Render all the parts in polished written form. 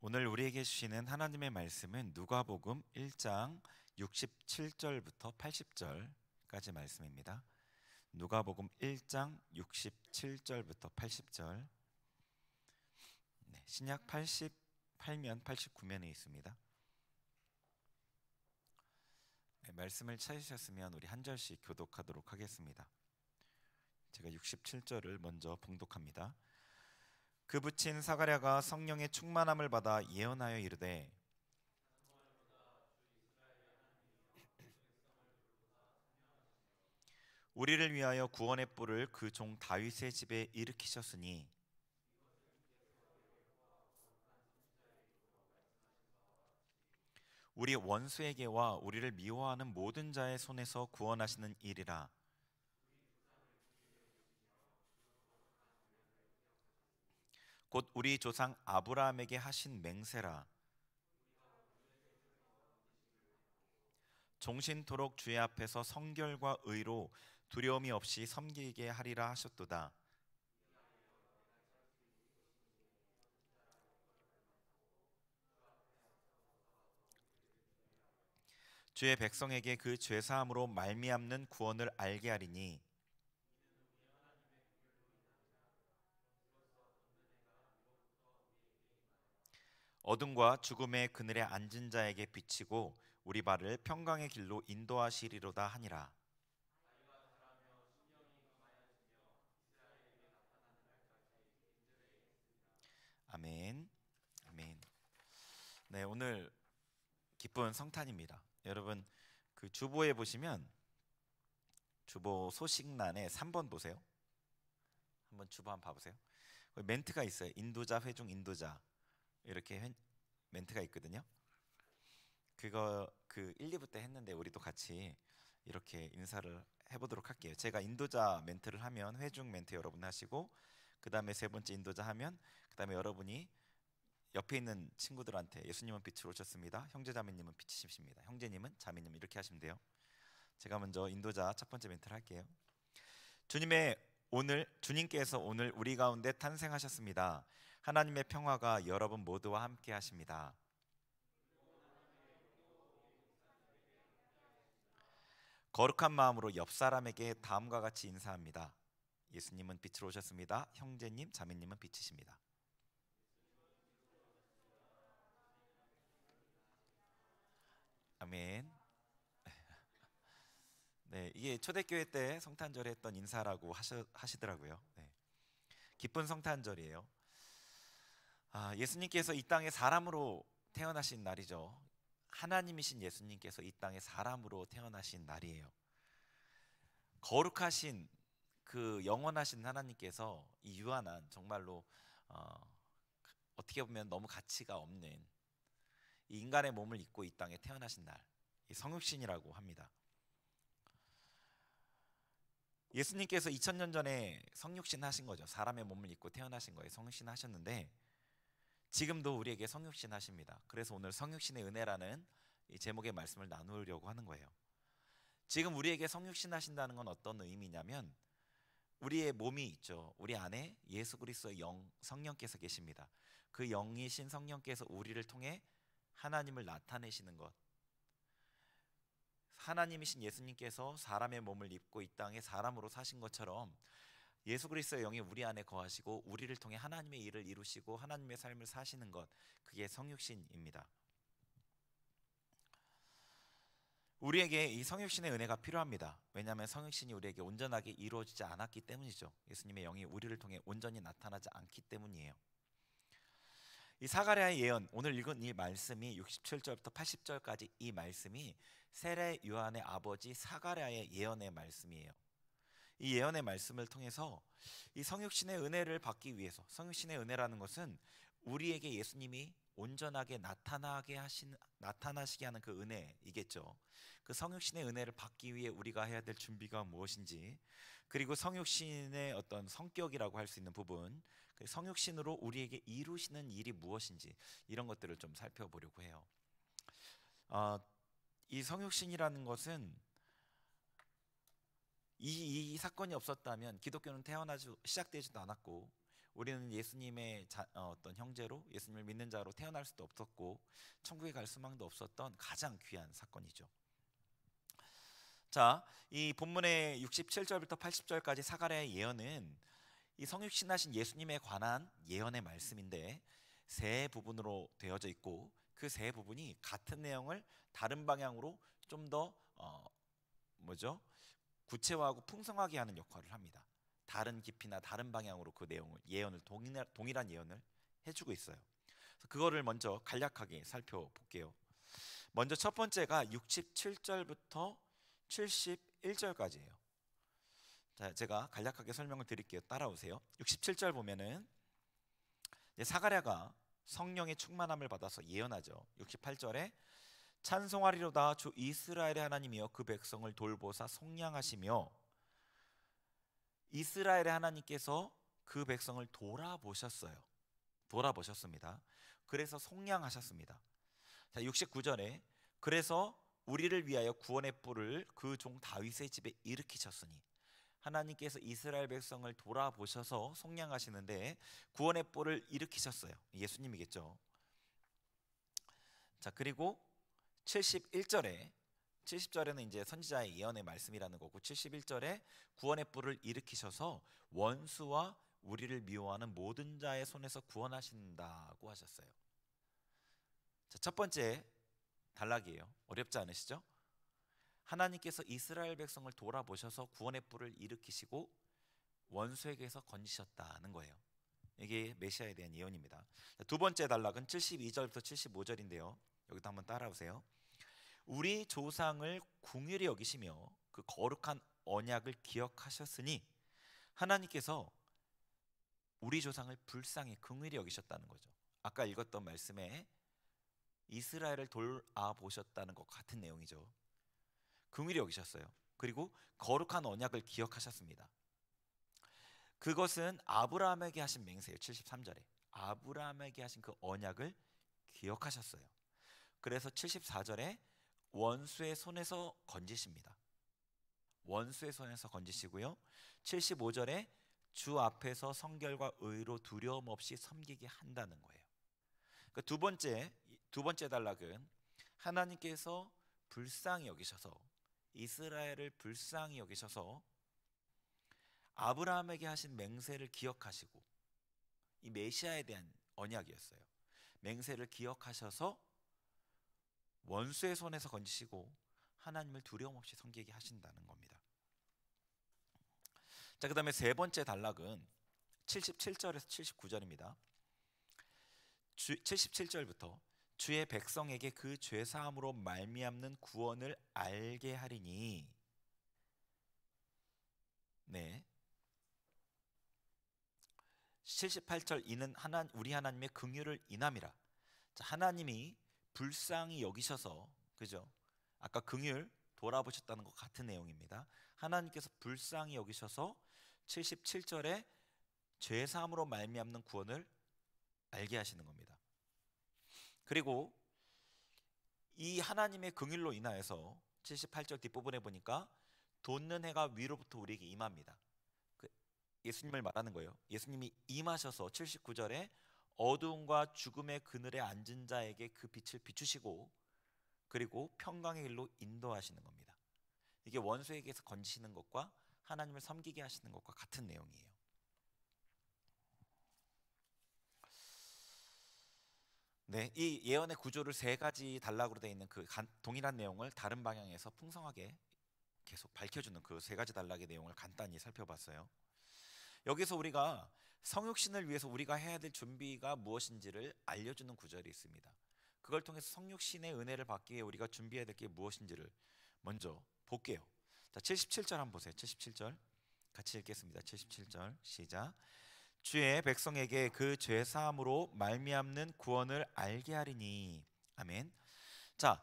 오늘 우리에게 주시는 하나님의 말씀은 누가복음 1장 67절부터 80절까지 말씀입니다. 누가복음 1장 67절부터 80절. 신약 88면 89면에 있습니다. 말씀을 찾으셨으면 우리 한 절씩 교독하도록 하겠습니다. 제가 67절을 먼저 봉독합니다. 그 부친 사가랴가 성령의 충만함을 받아 예언하여 이르되 우리를 위하여 구원의 뿔을 그 종 다윗의 집에 일으키셨으니 우리 원수에게와 우리를 미워하는 모든 자의 손에서 구원하시는 일이라. 곧 우리 조상 아브라함에게 하신 맹세라. 종신토록 주의 앞에서 성결과 의로 두려움이 없이 섬기게 하리라 하셨도다. 주의 백성에게 그 죄사함으로 말미암는 구원을 알게 하리니 어둠과 죽음의 그늘에 앉은 자에게 비치고 우리 발을 평강의 길로 인도하시리로다 하니라. 아멘. 아멘. 네, 오늘 기쁜 성탄입니다. 여러분, 그 주보에 보시면 주보 소식란에 3번 보세요. 한번 주보 한번 봐보세요. 멘트가 있어요. 인도자, 회중, 인도자 이렇게 멘트가 있거든요. 그거 그 1, 2부 때 했는데 우리도 같이 이렇게 인사를 해보도록 할게요. 제가 인도자 멘트를 하면 회중 멘트 여러분 하시고, 그 다음에 세 번째 인도자 하면 그 다음에 여러분이 옆에 있는 친구들한테 예수님은 빛으로 오셨습니다, 형제자매님은 빛이십니다, 형제님은 자매님, 이렇게 하시면 돼요. 제가 먼저 인도자 첫 번째 멘트를 할게요. 주님께서 오늘 우리 가운데 탄생하셨습니다. 하나님의 평화가 여러분 모두와 함께 하십니다. 거룩한 마음으로 옆 사람에게 다음과 같이 인사합니다. 예수님은 빛으로 오셨습니다. 형제님, 자매님은 빛이십니다. 아멘. 네, 이게 초대교회 때 성탄절에 했던 인사라고 하시더라고요. 네, 기쁜 성탄절이에요. 예수님께서 이 땅에 사람으로 태어나신 날이죠. 하나님이신 예수님께서 이 땅에 사람으로 태어나신 날이에요. 거룩하신 그 영원하신 하나님께서 이 유한한, 정말로 어떻게 보면 너무 가치가 없는 이 인간의 몸을 입고 이 땅에 태어나신 날, 이 성육신이라고 합니다. 예수님께서 2000년 전에 성육신 하신 거죠. 사람의 몸을 입고 태어나신 거예요. 성육신 하셨는데 지금도 우리에게 성육신 하십니다. 그래서 오늘 성육신의 은혜라는 이 제목의 말씀을 나누려고 하는 거예요. 지금 우리에게 성육신 하신다는 건 어떤 의미냐면, 우리의 몸이 있죠. 우리 안에 예수 그리스도의 영, 성령께서 계십니다. 그 영이신 성령께서 우리를 통해 하나님을 나타내시는 것, 하나님이신 예수님께서 사람의 몸을 입고 이 땅에 사람으로 사신 것처럼 예수 그리스도의 영이 우리 안에 거하시고 우리를 통해 하나님의 일을 이루시고 하나님의 삶을 사시는 것, 그게 성육신입니다. 우리에게 이 성육신의 은혜가 필요합니다. 왜냐하면 성육신이 우리에게 온전하게 이루어지지 않았기 때문이죠. 예수님의 영이 우리를 통해 온전히 나타나지 않기 때문이에요. 이 사가랴의 예언, 오늘 읽은 이 말씀이 67절부터 80절까지 이 말씀이 세례 요한의 아버지 사가랴의 예언의 말씀이에요. 이 예언의 말씀을 통해서 이 성육신의 은혜를 받기 위해서, 성육신의 은혜라는 것은 우리에게 예수님이 온전하게 나타나시게 하는 그 은혜이겠죠. 그 성육신의 은혜를 받기 위해 우리가 해야 될 준비가 무엇인지, 그리고 성육신의 어떤 성격이라고 할 수 있는 부분, 그 성육신으로 우리에게 이루시는 일이 무엇인지, 이런 것들을 좀 살펴보려고 해요. 이 성육신이라는 것은 이 사건이 없었다면 기독교는 시작되지도 않았고 우리는 예수님의 어떤 형제로 예수님을 믿는 자로 태어날 수도 없었고 천국에 갈 소망도 없었던 가장 귀한 사건이죠. 자, 이 본문의 67절부터 80절까지 사가랴의 예언은 이 성육신하신 예수님에 관한 예언의 말씀인데 세 부분으로 되어져 있고 그 세 부분이 같은 내용을 다른 방향으로 좀 더 구체화하고 풍성하게 하는 역할을 합니다. 다른 깊이나 다른 방향으로 그 내용을 예언을 동일한 예언을 해주고 있어요. 그래서 그거를 먼저 간략하게 살펴볼게요. 먼저 첫 번째가 67절부터 71절까지예요. 자, 제가 간략하게 설명을 드릴게요. 따라오세요. 67절 보면은 사가랴가 성령의 충만함을 받아서 예언하죠. 68절에 찬송하리로다 주 이스라엘의 하나님이여 그 백성을 돌보사 속량하시며, 이스라엘의 하나님께서 그 백성을 돌아보셨습니다. 그래서 속량하셨습니다. 자, 69절에 그래서 우리를 위하여 구원의 뿔을 그 종 다윗의 집에 일으키셨으니, 하나님께서 이스라엘 백성을 돌아보셔서 속량하시는데 구원의 뿔을 일으키셨어요. 예수님이겠죠. 자, 그리고 70절에는 이제 선지자의 예언의 말씀이라는 거고, 71절에 구원의 뿔을 일으키셔서 원수와 우리를 미워하는 모든 자의 손에서 구원하신다고 하셨어요. 자, 첫 번째 단락이에요. 어렵지 않으시죠? 하나님께서 이스라엘 백성을 돌아보셔서 구원의 뿔을 일으키시고 원수에게서 건지셨다는 거예요. 이게 메시아에 대한 예언입니다. 두 번째 단락은 72절부터 75절인데요. 여기도 한번 따라오세요. 우리 조상을 긍휼히 여기시며 그 거룩한 언약을 기억하셨으니, 하나님께서 우리 조상을 불쌍히 긍휼히 여기셨다는 거죠. 아까 읽었던 말씀에 이스라엘을 돌아보셨다는 것 같은 내용이죠. 긍휼히 여기셨어요. 그리고 거룩한 언약을 기억하셨습니다. 그것은 아브라함에게 하신 맹세예요. 73절에 아브라함에게 하신 그 언약을 기억하셨어요. 그래서 74절에 원수의 손에서 건지십니다. 원수의 손에서 건지시고요. 75절에 주 앞에서 성결과 의로 두려움 없이 섬기게 한다는 거예요. 그 두 번째 단락은 하나님께서 불쌍히 여기셔서, 이스라엘을 불쌍히 여기셔서 아브라함에게 하신 맹세를 기억하시고, 이 메시아에 대한 언약이었어요. 맹세를 기억하셔서 원수의 손에서 건지시고 하나님을 두려움 없이 섬기게 하신다는 겁니다. 자, 그 다음에 세 번째 단락은 77절에서 79절입니다. 77절부터 주의 백성에게 그 죄사함으로 말미암는 구원을 알게 하리니, 네, 78절 이는 우리 하나님의 긍휼을 인함이라. 자, 하나님이 불쌍히 여기셔서, 그죠? 아까 긍휼 돌아보셨다는 것 같은 내용입니다. 하나님께서 불쌍히 여기셔서 77절에 죄사함으로 말미암는 구원을 알게 하시는 겁니다. 그리고 이 하나님의 긍휼로 인하여서 78절 뒷부분에 보니까 돋는 해가 위로부터 우리에게 임합니다. 예수님을 말하는 거예요. 예수님이 임하셔서 79절에 어두움과 죽음의 그늘에 앉은 자에게 그 빛을 비추시고, 그리고 평강의 길로 인도하시는 겁니다. 이게 원수에게서 건지시는 것과 하나님을 섬기게 하시는 것과 같은 내용이에요. 네, 이 예언의 구조를 세 가지 단락으로 되어 있는 그 동일한 내용을 다른 방향에서 풍성하게 계속 밝혀주는 그 세 가지 단락의 내용을 간단히 살펴봤어요. 여기서 우리가 성육신을 위해서 우리가 해야 될 준비가 무엇인지를 알려주는 구절이 있습니다. 그걸 통해서 성육신의 은혜를 받기 위해 우리가 준비해야 될 게 무엇인지를 먼저 볼게요. 자, 77절 한번 보세요. 77절 같이 읽겠습니다. 77절 시작. 주의 백성에게 그 죄사함으로 말미암는 구원을 알게 하리니. 아멘. 자,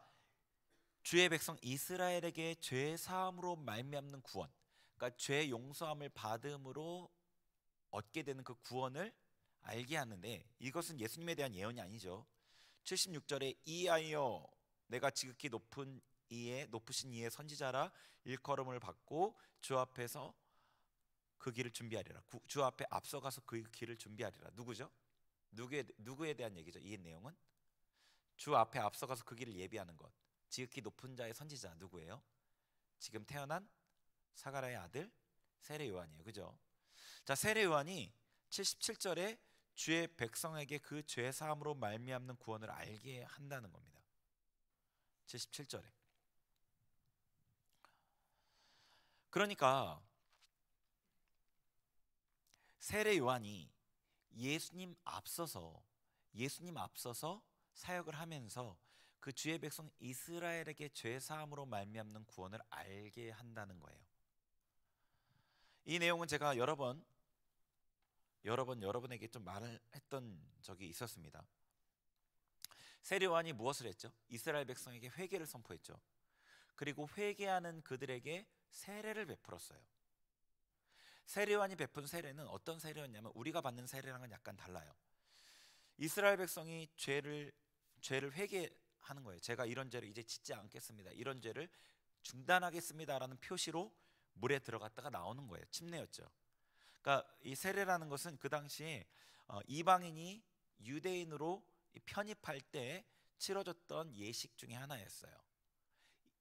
주의 백성 이스라엘에게 죄사함으로 말미암는 구원, 그러니까 죄 용서함을 받음으로 얻게 되는 그 구원을 알게 하는데, 이것은 예수님에 대한 예언이 아니죠. 76절에 이하여 내가 지극히 높으신 이의 선지자라 일컬음을 받고 주 앞에서 그 길을 준비하리라. 주 앞에 앞서가서 그 길을 준비하리라. 누구죠? 누구에 대한 얘기죠? 이 내용은 주 앞에 앞서가서 그 길을 예비하는 것. 지극히 높은 자의 선지자 누구예요? 지금 태어난 사가랴의 아들 세례 요한이에요. 그죠? 자, 세례 요한이 77절에 주의 백성에게 그 죄 사함으로 말미암는 구원을 알게 한다는 겁니다. 77절에. 그러니까 세례 요한이 예수님 앞서서 사역을 하면서 그 주의 백성 이스라엘에게 죄 사함으로 말미암는 구원을 알게 한다는 거예요. 이 내용은 제가 여러분에게 좀 말을 했던 적이 있었습니다. 세례 요한이 무엇을 했죠? 이스라엘 백성에게 회개를 선포했죠. 그리고 회개하는 그들에게 세례를 베풀었어요. 세례 요한이 베푼 세례는 어떤 세례였냐면 우리가 받는 세례랑은 약간 달라요. 이스라엘 백성이 죄를 회개하는 거예요. 제가 이런 죄를 이제 짓지 않겠습니다. 이런 죄를 중단하겠습니다라는 표시로 물에 들어갔다가 나오는 거예요. 침례였죠. 그러니까 이 세례라는 것은 그 당시에 이방인이 유대인으로 편입할 때 치러졌던 예식 중에 하나였어요.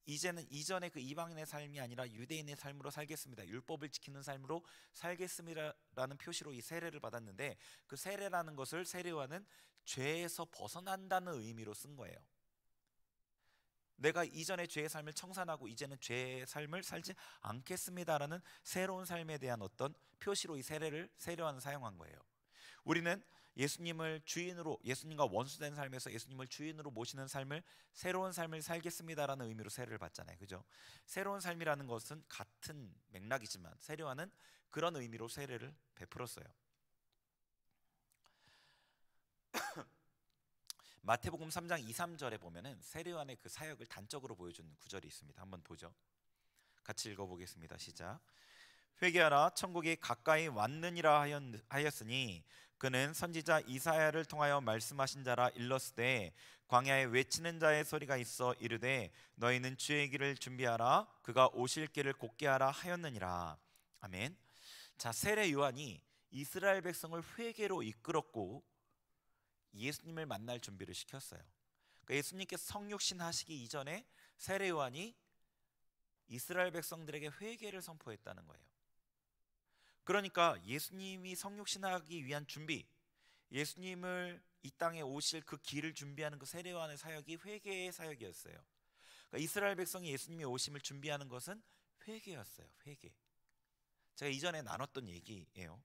이전에 그 이방인의 삶이 아니라 유대인의 삶으로 살겠습니다. 율법을 지키는 삶으로 살겠습니다라는 표시로 이 세례를 받았는데 그 세례라는 것을 세례 요한은 죄에서 벗어난다는 의미로 쓴 거예요. 내가 이전의 죄의 삶을 청산하고 이제는 죄의 삶을 살지 않겠습니다라는 새로운 삶에 대한 어떤 표시로 이 세례 요한은 사용한 거예요. 우리는 예수님과 원수된 삶에서 예수님을 주인으로 모시는 삶을 새로운 삶을 살겠습니다라는 의미로 세례를 받잖아요. 그죠? 새로운 삶이라는 것은 같은 맥락이지만 세례 요한은 그런 의미로 세례를 베풀었어요. 마태복음 3장 2, 3절에 보면은 세례 요한의 그 사역을 단적으로 보여주는 구절이 있습니다. 한번 보죠. 같이 읽어보겠습니다. 시작. 회개하라 천국이 가까이 왔느니라 하였으니 그는 선지자 이사야를 통하여 말씀하신 자라 일렀으되 광야에 외치는 자의 소리가 있어 이르되 너희는 주의 길을 준비하라 그가 오실 길을 곧게 하라 하였느니라. 아멘. 자, 세례 요한이 이스라엘 백성을 회개로 이끌었고 예수님을 만날 준비를 시켰어요. 그러니까 예수님께서 성육신 하시기 이전에 세례 요한이 이스라엘 백성들에게 회개를 선포했다는 거예요. 그러니까 예수님이 성육신하기 위한 준비, 예수님을 이 땅에 오실 그 길을 준비하는 그 세례 요한의 사역이 회개의 사역이었어요. 그러니까 이스라엘 백성이 예수님의 오심을 준비하는 것은 회개였어요. 회개. 제가 이전에 나눴던 얘기예요.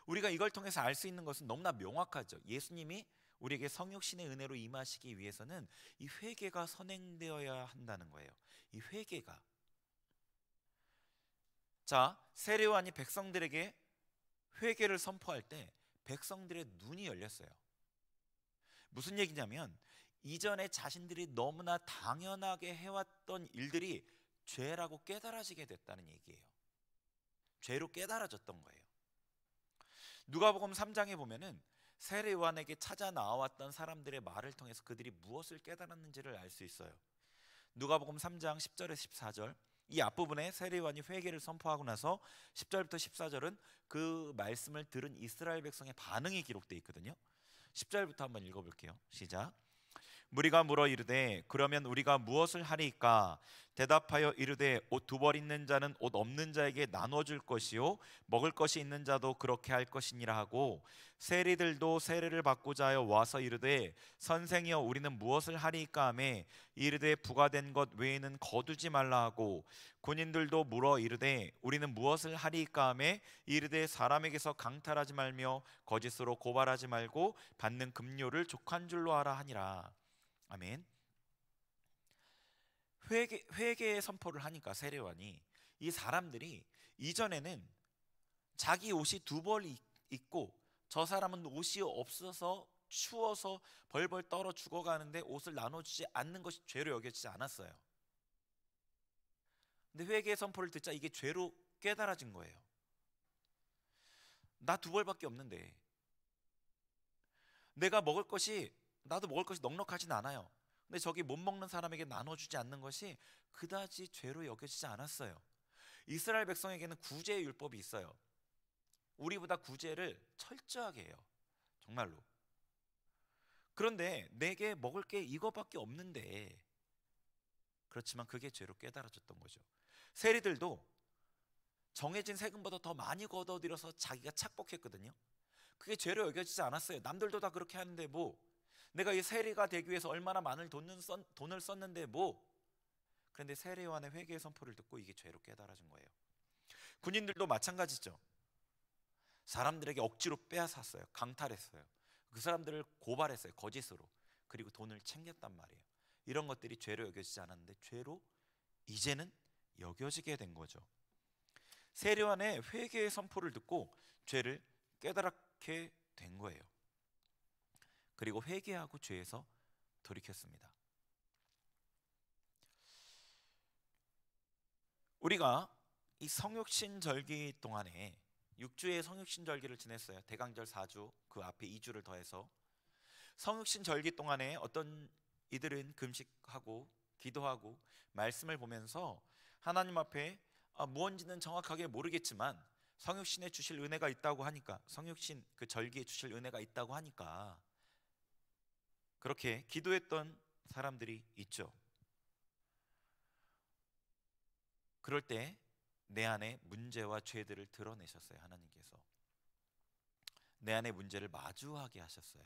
우리가 이걸 통해서 알 수 있는 것은 너무나 명확하죠. 예수님이 우리에게 성육신의 은혜로 임하시기 위해서는 이 회개가 선행되어야 한다는 거예요. 이 회개가. 자, 세례 요한이 백성들에게 회개를 선포할 때 백성들의 눈이 열렸어요. 무슨 얘기냐면 이전에 자신들이 너무나 당연하게 해왔던 일들이 죄라고 깨달아지게 됐다는 얘기예요. 죄로 깨달아졌던 거예요. 누가복음 3장에 보면은 세례 요한에게 찾아 나왔던 사람들의 말을 통해서 그들이 무엇을 깨달았는지를 알 수 있어요. 누가복음 3장 10절에서 14절 이 앞부분에 세례 요한이 회개를 선포하고 나서 10절부터 14절은 그 말씀을 들은 이스라엘 백성의 반응이 기록되어 있거든요. 10절부터 한번 읽어볼게요. 시작. 무리가 물어 이르되 그러면 우리가 무엇을 하리이까? 대답하여 이르되 옷 두 벌 있는 자는 옷 없는 자에게 나눠줄 것이요 먹을 것이 있는 자도 그렇게 할 것이니라 하고 세리들도 세례를 받고자 하여 와서 이르되 선생이여 우리는 무엇을 하리이까 하매 이르되 부과된 것 외에는 거두지 말라 하고 군인들도 물어 이르되 우리는 무엇을 하리이까 하매 이르되 사람에게서 강탈하지 말며 거짓으로 고발하지 말고 받는 급료를 족한 줄로 하라 하니라. 아멘. 회개의 선포를 하니까 세례 요한이 이 사람들이 이전에는 자기 옷이 두 벌 있고 저 사람은 옷이 없어서 추워서 벌벌 떨어 죽어가는데 옷을 나눠주지 않는 것이 죄로 여겨지지 않았어요. 근데 회개의 선포를 듣자 이게 죄로 깨달아진 거예요. 나 두 벌밖에 없는데 나도 먹을 것이 넉넉하진 않아요. 근데 저기 못 먹는 사람에게 나눠주지 않는 것이 그다지 죄로 여겨지지 않았어요. 이스라엘 백성에게는 구제의 율법이 있어요. 우리보다 구제를 철저하게 해요. 정말로. 그런데 내게 먹을 게 이거밖에 없는데, 그렇지만 그게 죄로 깨달아졌던 거죠. 세리들도 정해진 세금보다 더 많이 걷어들여서 자기가 착복했거든요. 그게 죄로 여겨지지 않았어요. 남들도 다 그렇게 하는데 뭐, 내가 이 세리가 되기 위해서 얼마나 많은 돈을 썼는데 뭐. 그런데 세리요한의 회개의 선포를 듣고 이게 죄로 깨달아진 거예요. 군인들도 마찬가지죠. 사람들에게 억지로 빼앗았어요. 강탈했어요. 그 사람들을 고발했어요. 거짓으로. 그리고 돈을 챙겼단 말이에요. 이런 것들이 죄로 여겨지지 않았는데 죄로 이제는 여겨지게 된 거죠. 세리요한의 회개의 선포를 듣고 죄를 깨달게 된 거예요. 그리고 회개하고 죄에서 돌이켰습니다. 우리가 이 성육신절기 동안에 6주의 성육신절기를 지냈어요. 대강절 4주, 그 앞에 2주를 더해서. 성육신절기 동안에 어떤 이들은 금식하고 기도하고 말씀을 보면서 하나님 앞에 무언지는 정확하게 모르겠지만 성육신에 주실 은혜가 있다고 하니까, 성육신 그 절기에 주실 은혜가 있다고 하니까 그렇게 기도했던 사람들이 있죠. 그럴 때 내 안에 문제와 죄들을 드러내셨어요. 하나님께서 내 안의 문제를 마주하게 하셨어요.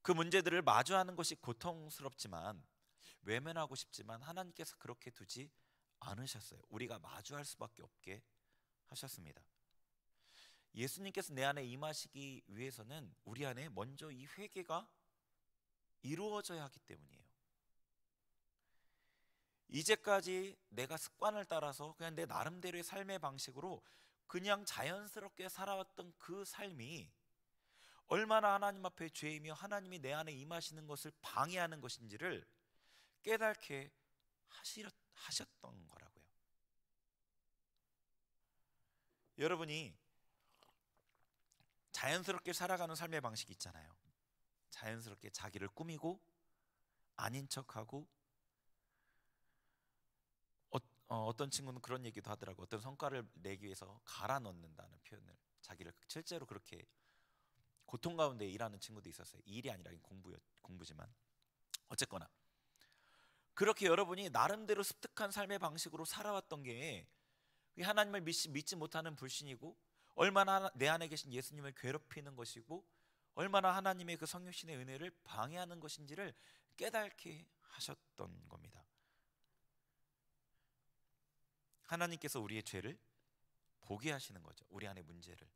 그 문제들을 마주하는 것이 고통스럽지만, 외면하고 싶지만 하나님께서 그렇게 두지 않으셨어요. 우리가 마주할 수밖에 없게 하셨습니다. 예수님께서 내 안에 임하시기 위해서는 우리 안에 먼저 이 회개가 이루어져야 하기 때문이에요. 이제까지 내가 습관을 따라서 그냥 내 나름대로의 삶의 방식으로 그냥 자연스럽게 살아왔던 그 삶이 얼마나 하나님 앞에 죄이며 하나님이 내 안에 임하시는 것을 방해하는 것인지를 깨닫게 하셨던 거라고요. 여러분이 자연스럽게 살아가는 삶의 방식이 있잖아요. 자연스럽게 자기를 꾸미고 아닌 척하고, 어떤 친구는 그런 얘기도 하더라고요. 어떤 성과를 내기 위해서 갈아 넣는다는 표현을, 자기를 실제로 그렇게 고통 가운데 일하는 친구도 있었어요. 일이 아니라 공부지만 어쨌거나 그렇게 여러분이 나름대로 습득한 삶의 방식으로 살아왔던 게 하나님을 믿지 못하는 불신이고, 얼마나 내 안에 계신 예수님을 괴롭히는 것이고, 얼마나 하나님의 그 성육신의 은혜를 방해하는 것인지를 깨닫게 하셨던 겁니다. 하나님께서 우리의 죄를 보게 하시는 거죠. 우리 안의 문제를.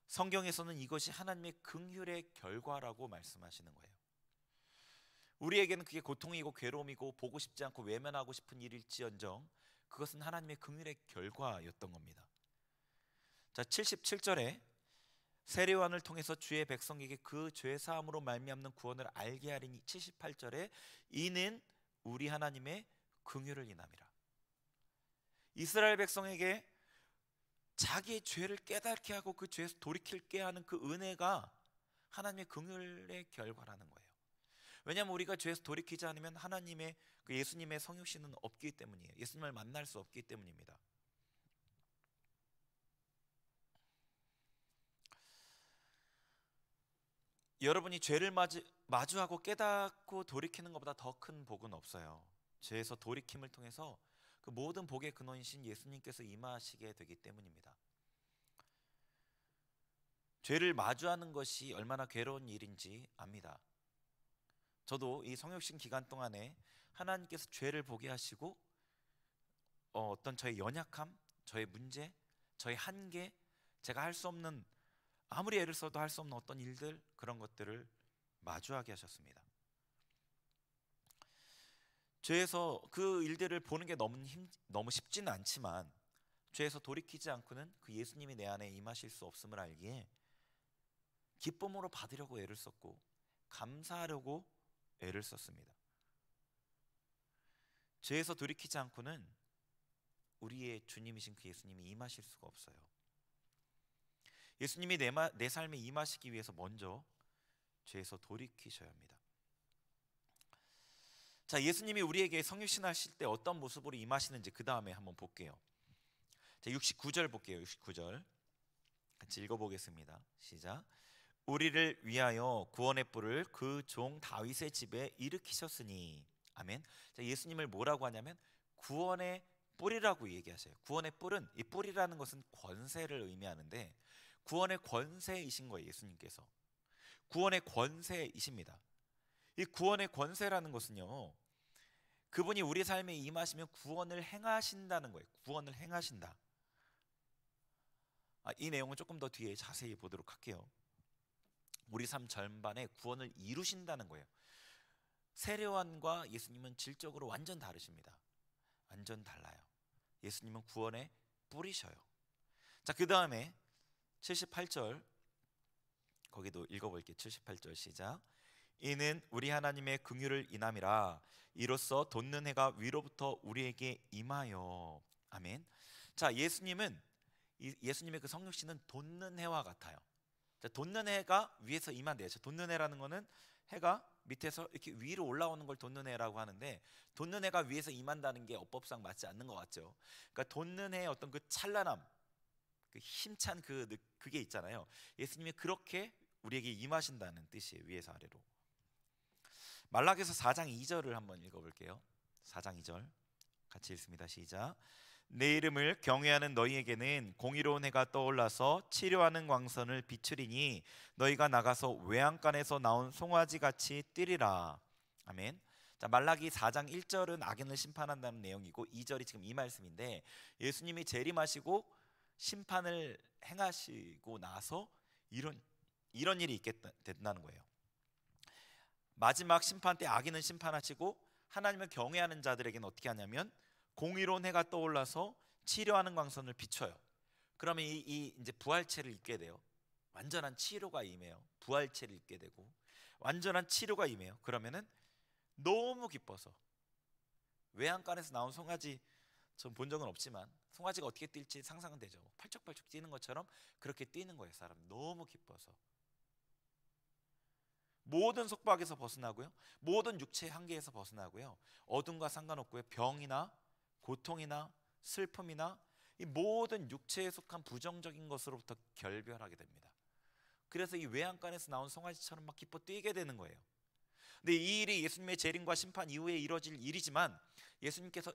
성경에서는 이것이 하나님의 긍휼의 결과라고 말씀하시는 거예요. 우리에게는 그게 고통이고 괴로움이고 보고 싶지 않고 외면하고 싶은 일일지언정 그것은 하나님의 긍휼의 결과였던 겁니다. 자, 77절에 세례요한을 통해서 주의 백성에게 그 죄 사함으로 말미암는 구원을 알게 하리니, 78절에 이는 우리 하나님의 긍휼을 인함이라. 이스라엘 백성에게 자기의 죄를 깨닫게 하고 그 죄에서 돌이킬게 하는 그 은혜가 하나님의 긍휼의 결과라는 거예요. 왜냐하면 우리가 죄에서 돌이키지 않으면 하나님의 그 예수님의 성육신은 없기 때문이에요. 예수님을 만날 수 없기 때문입니다. 여러분이 죄를 마주하고 깨닫고 돌이키는 것보다 더 큰 복은 없어요. 죄에서 돌이킴을 통해서 그 모든 복의 근원이신 예수님께서 임하시게 되기 때문입니다. 죄를 마주하는 것이 얼마나 괴로운 일인지 압니다. 저도 이 성육신 기간 동안에 하나님께서 죄를 보게 하시고 어떤 저의 연약함, 저의 문제, 저의 한계, 제가 할 수 없는, 아무리 애를 써도 할 수 없는 어떤 일들, 그런 것들을 마주하게 하셨습니다. 죄에서 그 일들을 보는 게 너무 쉽지는 않지만, 죄에서 돌이키지 않고는 그 예수님이 내 안에 임하실 수 없음을 알기에 기쁨으로 받으려고 애를 썼고 감사하려고 애를 썼습니다. 죄에서 돌이키지 않고는 우리의 주님이신 그 예수님이 임하실 수가 없어요. 예수님이 내 삶에 임하시기 위해서 먼저 죄에서 돌이키셔야 합니다. 자, 예수님이 우리에게 성육신 하실 때 어떤 모습으로 임하시는지 그 다음에 한번 볼게요. 자, 69절 볼게요. 69절 같이 읽어보겠습니다. 시작. 우리를 위하여 구원의 뿔을 그 종 다윗의 집에 일으키셨으니. 아멘. 자, 예수님을 뭐라고 하냐면 구원의 뿔이라고 얘기하셔요. 구원의 뿔은, 이 뿔이라는 것은 권세를 의미하는데 구원의 권세이신 거예요. 예수님께서 구원의 권세이십니다. 이 구원의 권세라는 것은요, 그분이 우리 삶에 임하시면 구원을 행하신다는 거예요. 구원을 행하신다. 이 내용은 조금 더 뒤에 자세히 보도록 할게요. 우리 삶 전반에 구원을 이루신다는 거예요. 세례요한과 예수님은 질적으로 완전 다르십니다. 완전 달라요. 예수님은 구원의 뿌리셔요. 자, 그 다음에 78절 거기도 읽어볼게요. 78절 시작. 이는 우리 하나님의 긍휼을 인함이라. 이로써 돋는 해가 위로부터 우리에게 임하여. 아멘. 자, 예수님은 예수님의 그 성육신은 돋는 해와 같아요. 자, 돋는 해가 위에서 임한대요. 자, 돋는 해라는 거는 해가 밑에서 이렇게 위로 올라오는 걸 돋는 해라고 하는데, 돋는 해가 위에서 임한다는 게 어법상 맞지 않는 것 같죠. 그러니까 돋는 해의 어떤 그 찬란함, 그 힘찬 그게 있잖아요. 예수님이 그렇게 우리에게 임하신다는 뜻이에요. 위에서 아래로. 말라기서 4장 2절을 한번 읽어볼게요. 4장 2절 같이 읽습니다. 시작. 내 이름을 경외하는 너희에게는 공의로운 해가 떠올라서 치료하는 광선을 비추리니 너희가 나가서 외양간에서 나온 송아지 같이 뛰리라. 아멘. 자, 말라기 4장 1절은 악인을 심판한다는 내용이고 2절이 지금 이 말씀인데, 예수님이 재림하시고 심판을 행하시고 나서 이런 일이 있게 된다는 거예요. 마지막 심판 때 악인은 심판하시고 하나님을 경외하는 자들에게는 어떻게 하냐면 공의로운 해가 떠올라서 치료하는 광선을 비춰요. 그러면 이 이제 부활체를 입게 돼요. 완전한 치료가 임해요. 부활체를 입게 되고 완전한 치료가 임해요. 그러면은 너무 기뻐서, 외양간에서 나온 송아지, 전 본 적은 없지만 송아지가 어떻게 뛸지 상상은 되죠. 팔쩍팔쩍 뛰는 것처럼 그렇게 뛰는 거예요. 사람 너무 기뻐서. 모든 속박에서 벗어나고요, 모든 육체의 한계에서 벗어나고요, 어둠과 상관없고요, 병이나 고통이나 슬픔이나 이 모든 육체에 속한 부정적인 것으로부터 결별하게 됩니다. 그래서 이 외양간에서 나온 송아지처럼 막 기뻐 뛰게 되는 거예요. 근데 이 일이 예수님의 재림과 심판 이후에 이루어질 일이지만 예수님께서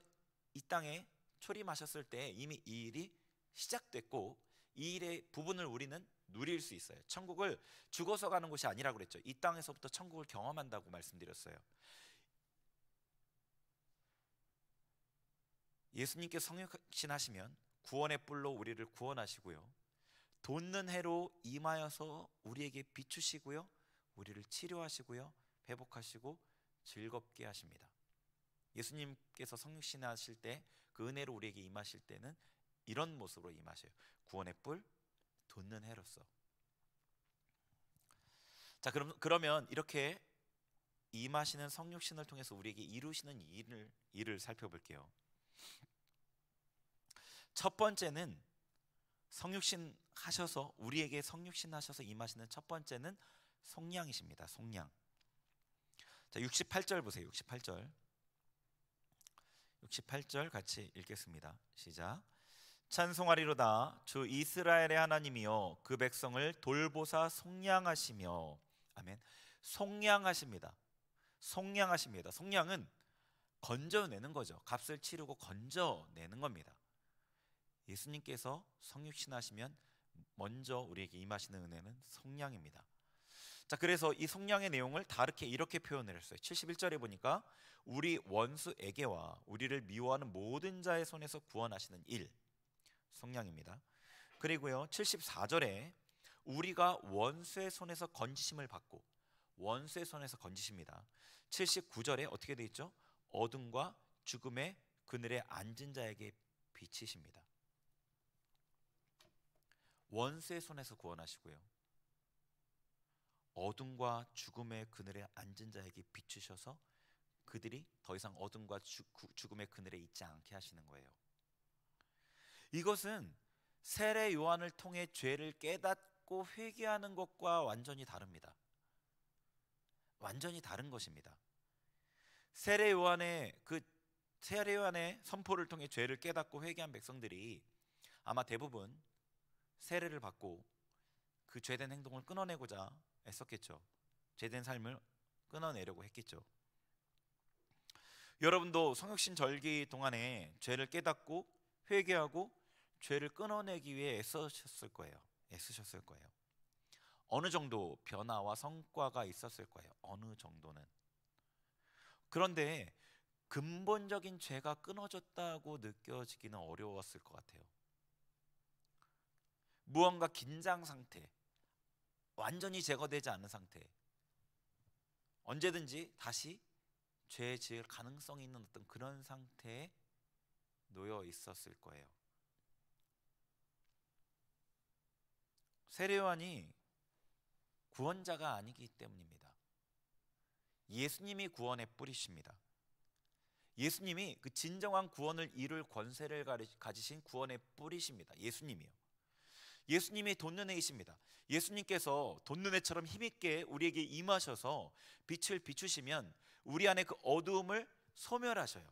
이 땅에 초림하셨을 때 이미 이 일이 시작됐고 이 일의 부분을 우리는 누릴 수 있어요. 천국을 죽어서 가는 곳이 아니라고 그랬죠. 이 땅에서부터 천국을 경험한다고 말씀드렸어요. 예수님께서 성육신하시면 구원의 뿔로 우리를 구원하시고요, 돋는 해로 임하여서 우리에게 비추시고요, 우리를 치료하시고요, 회복하시고 즐겁게 하십니다. 예수님께서 성육신하실 때 그 은혜로 우리에게 임하실 때는 이런 모습으로 임하셔요. 구원의 뿔, 돋는 해로서. 자, 그러면 이렇게 임하시는 성육신을 통해서 우리에게 이루시는 일을 살펴볼게요. 첫 번째는 성육신 하셔서 우리에게 성육신 하셔서 임하시는 첫 번째는 속량이십니다. 속량. 자, 68절 보세요. 68절 같이 읽겠습니다. 시작. 찬송하리로다 주 이스라엘의 하나님이여 그 백성을 돌보사 속량하시며. 아멘. 속량하십니다. 속량하십니다. 속량은 건져내는 거죠. 값을 치르고 건져내는 겁니다. 예수님께서 성육신하시면 먼저 우리에게 임하시는 은혜는 속량입니다. 자, 그래서 이 속량의 내용을 다르게 이렇게 표현을 했어요. 71절에 보니까 우리 원수에게와 우리를 미워하는 모든 자의 손에서 구원하시는 일, 속량입니다. 그리고요 74절에 우리가 원수의 손에서 건지심을 받고, 원수의 손에서 건지십니다. 79절에 어떻게 되어 있죠? 어둠과 죽음의 그늘에 앉은 자에게 비치십니다. 원수의 손에서 구원하시고요, 어둠과 죽음의 그늘에 앉은 자에게 비추셔서 그들이 더 이상 어둠과 죽음의 그늘에 있지 않게 하시는 거예요. 이것은 세례 요한을 통해 죄를 깨닫고 회개하는 것과 완전히 다릅니다. 완전히 다른 것입니다. 세례 요한의 선포를 통해 죄를 깨닫고 회개한 백성들이 아마 대부분 세례를 받고 그 죄된 행동을 끊어내고자 애썼겠죠. 죄된 삶을 끊어내려고 했겠죠. 여러분도 성육신 절기 동안에 죄를 깨닫고 회개하고 죄를 끊어내기 위해 애쓰셨을 거예요. 어느 정도 변화와 성과가 있었을 거예요. 어느 정도는. 그런데 근본적인 죄가 끊어졌다고 느껴지기는 어려웠을 것 같아요. 무언가 긴장 상태, 완전히 제거되지 않은 상태, 언제든지 다시 죄 지을 가능성이 있는 어떤 그런 상태에 놓여 있었을 거예요. 세례 요한이 구원자가 아니기 때문입니다. 예수님이 구원의 뿌리십니다. 예수님이 그 진정한 구원을 이룰 권세를 가지신 구원의 뿌리십니다. 예수님이요. 예수님이 돈눈에이십니다. 예수님께서 돈눈에처럼 힘있게 우리에게 임하셔서 빛을 비추시면 우리 안에 그 어두움을 소멸하셔요.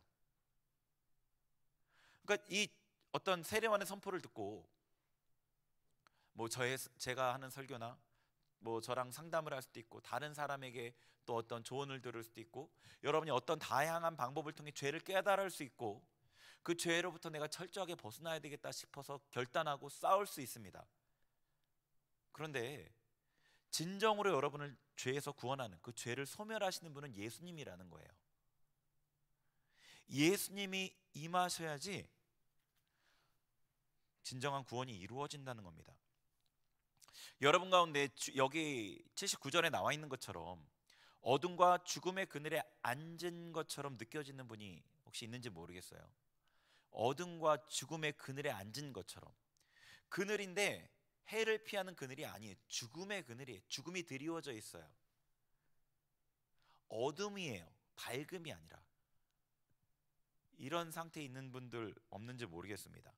그러니까 이 어떤 세례요한의 선포를 듣고 제가 하는 설교나 저랑 상담을 할 수도 있고 다른 사람에게 또 어떤 조언을 들을 수도 있고 여러분이 어떤 다양한 방법을 통해 죄를 깨달을 수 있고 그 죄로부터 내가 철저하게 벗어나야 되겠다 싶어서 결단하고 싸울 수 있습니다. 그런데 진정으로 여러분을 죄에서 구원하는 그 죄를 소멸하시는 분은 예수님이라는 거예요. 예수님이 임하셔야지 진정한 구원이 이루어진다는 겁니다. 여러분 가운데 여기 79절에 나와 있는 것처럼 어둠과 죽음의 그늘에 앉은 것처럼 느껴지는 분이 혹시 있는지 모르겠어요. 어둠과 죽음의 그늘에 앉은 것처럼. 그늘인데 해를 피하는 그늘이 아니에요. 죽음의 그늘이에요. 죽음이 드리워져 있어요. 어둠이에요. 밝음이 아니라. 이런 상태에 있는 분들 없는지 모르겠습니다.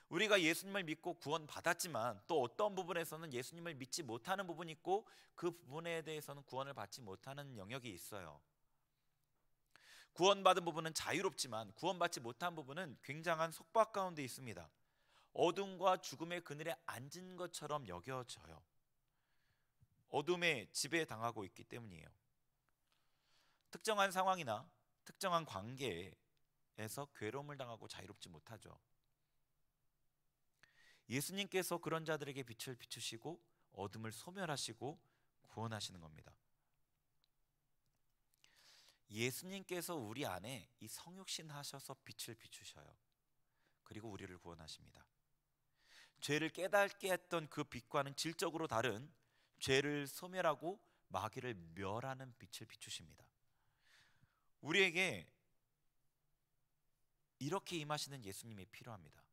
우리가 예수님을 믿고 구원받았지만 또 어떤 부분에서는 예수님을 믿지 못하는 부분이 있고 그 부분에 대해서는 구원을 받지 못하는 영역이 있어요. 구원받은 부분은 자유롭지만 구원받지 못한 부분은 굉장한 속박 가운데 있습니다. 어둠과 죽음의 그늘에 앉은 것처럼 여겨져요. 어둠에 지배당하고 있기 때문이에요. 특정한 상황이나 특정한 관계에서 괴로움을 당하고 자유롭지 못하죠. 예수님께서 그런 자들에게 빛을 비추시고 어둠을 소멸하시고 구원하시는 겁니다. 예수님께서 우리 안에 이 성육신 하셔서 빛을 비추셔요. 그리고 우리를 구원하십니다. 죄를 깨닫게 했던 그 빛과는 질적으로 다른 죄를 소멸하고 마귀를 멸하는 빛을 비추십니다. 우리에게 이렇게 임하시는 예수님이 필요합니다.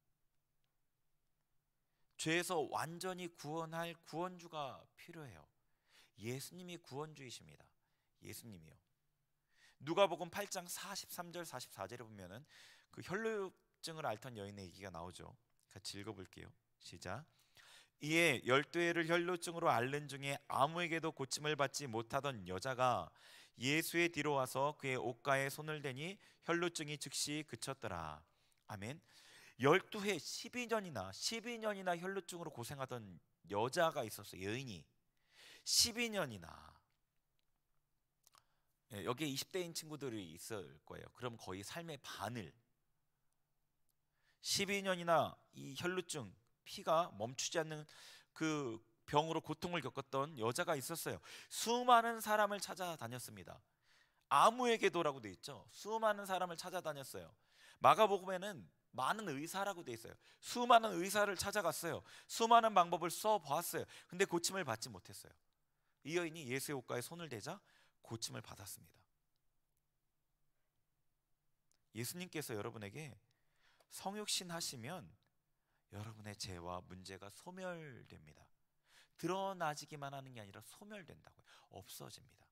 죄에서 완전히 구원할 구원주가 필요해요. 예수님이 구원주이십니다. 예수님이요. 누가복음 8장 43절 44절에 보면은 그 혈루증을 앓던 여인의 얘기가 나오죠. 같이 읽어볼게요. 시작. 이에 12해를 혈루증으로 앓는 중에 아무에게도 고침을 받지 못하던 여자가 예수의 뒤로 와서 그의 옷가에 손을 대니 혈루증이 즉시 그쳤더라. 아멘. 12해 12년이나 혈루증으로 고생하던 여자가 있었어요. 여인이 12년이나. 여기에 20대인 친구들이 있을 거예요. 그럼 거의 삶의 반을 12년이나 이 혈루증 피가 멈추지 않는 그 병으로 고통을 겪었던 여자가 있었어요. 수많은 사람을 찾아다녔습니다. 아무에게도라고 돼 있죠. 수많은 사람을 찾아다녔어요. 마가복음에는 많은 의사라고 돼 있어요. 수많은 의사를 찾아갔어요. 수많은 방법을 써보았어요. 근데 고침을 받지 못했어요. 이 여인이 예수의 옷가에 손을 대자 고침을 받았습니다. 예수님께서 여러분에게 성육신 하시면 여러분의 죄와 문제가 소멸됩니다. 드러나지기만 하는 게 아니라 소멸된다고요. 없어집니다.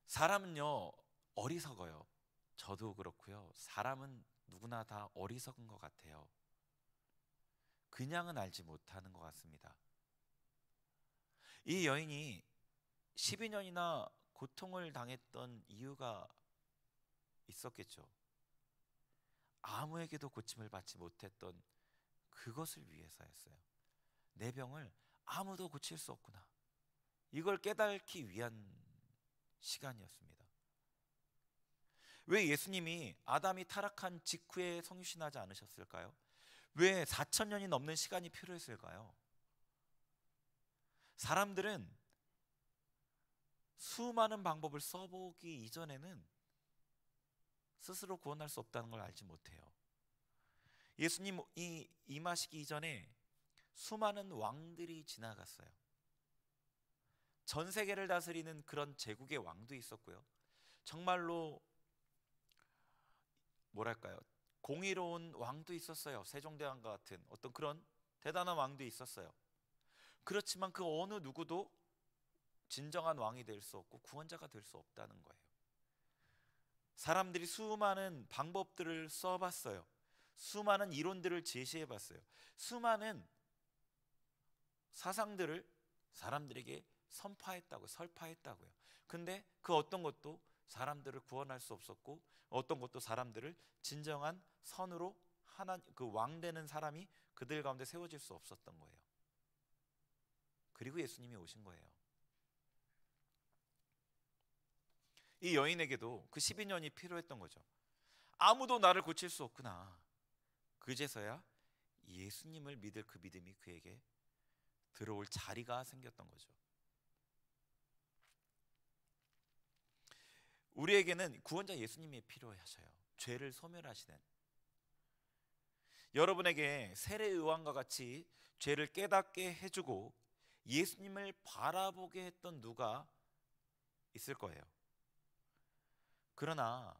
사람은요 어리석어요. 저도 그렇고요. 사람은 누구나 다 어리석은 것 같아요. 그냥은 알지 못하는 것 같습니다. 이 여인이 12년이나 고통을 당했던 이유가 있었겠죠. 아무에게도 고침을 받지 못했던 그것을 위해서였어요. 내 병을 아무도 고칠 수 없구나. 이걸 깨닫기 위한 시간이었습니다. 왜 예수님이 아담이 타락한 직후에 성육신하지 않으셨을까요? 왜 4,000년이 넘는 시간이 필요했을까요? 사람들은 수많은 방법을 써보기 이전에는 스스로 구원할 수 없다는 걸 알지 못해요. 예수님이 임하시기 이전에 수많은 왕들이 지나갔어요. 전 세계를 다스리는 그런 제국의 왕도 있었고요. 정말로 뭐랄까요? 공의로운 왕도 있었어요. 세종대왕과 같은 어떤 그런 대단한 왕도 있었어요. 그렇지만 그 어느 누구도 진정한 왕이 될 수 없고 구원자가 될 수 없다는 거예요. 사람들이 수많은 방법들을 써봤어요. 수많은 이론들을 제시해봤어요. 수많은 사상들을 사람들에게 설파했다고요. 근데 그 어떤 것도 사람들을 구원할 수 없었고, 어떤 것도 사람들을 진정한 선으로 그 왕 되는 사람이 그들 가운데 세워질 수 없었던 거예요. 그리고 예수님이 오신 거예요. 이 여인에게도 그 12년이 필요했던 거죠. 아무도 나를 고칠 수 없구나. 그제서야 예수님을 믿을 그 믿음이 그에게 들어올 자리가 생겼던 거죠. 우리에게는 구원자 예수님이 필요하셔요. 죄를 소멸하시는. 여러분에게 세례요한과 같이 죄를 깨닫게 해주고 예수님을 바라보게 했던 누가 있을 거예요. 그러나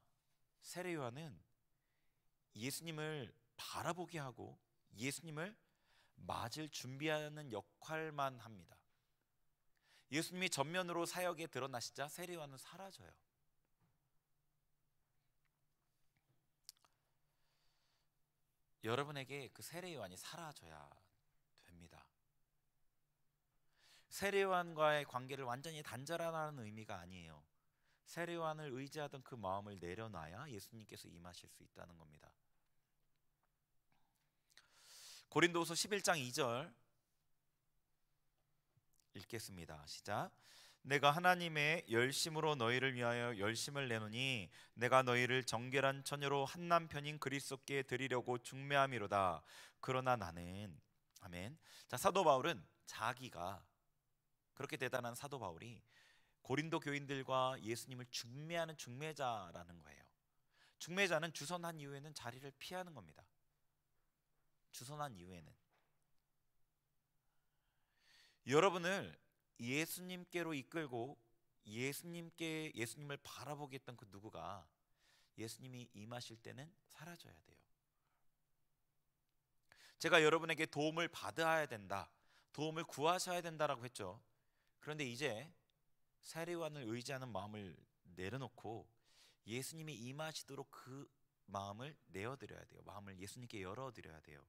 세례요한은 예수님을 바라보게 하고 예수님을 맞을 준비하는 역할만 합니다. 예수님이 전면으로 사역에 드러나시자 세례요한은 사라져요. 여러분에게 그 세례요한이 사라져야 됩니다. 세례요한과의 관계를 완전히 단절하라는 의미가 아니에요. 세례요한을 의지하던 그 마음을 내려놔야 예수님께서 임하실 수 있다는 겁니다. 고린도후서 11장 2절 읽겠습니다. 시작. 내가 하나님의 열심으로 너희를 위하여 열심을 내노니 내가 너희를 정결한 처녀로 한 남편인 그리스도께 드리려고 중매함이로다. 그러나 나는 아멘. 자, 사도 바울은 자기가 그렇게 대단한 사도 바울이 고린도 교인들과 예수님을 중매하는 중매자라는 거예요. 중매자는 주선한 이후에는 자리를 피하는 겁니다. 주선한 이후에는 여러분을 예수님께로 이끌고 예수님을 바라보게 했던 그 누구가 예수님이 임하실 때는 사라져야 돼요. 제가 여러분에게 도움을 받아야 된다, 도움을 구하셔야 된다라고 했죠. 그런데 이제 세례요한을 의지하는 마음을 내려놓고 예수님이 임하시도록 그 마음을 내어드려야 돼요. 마음을 예수님께 열어드려야 돼요.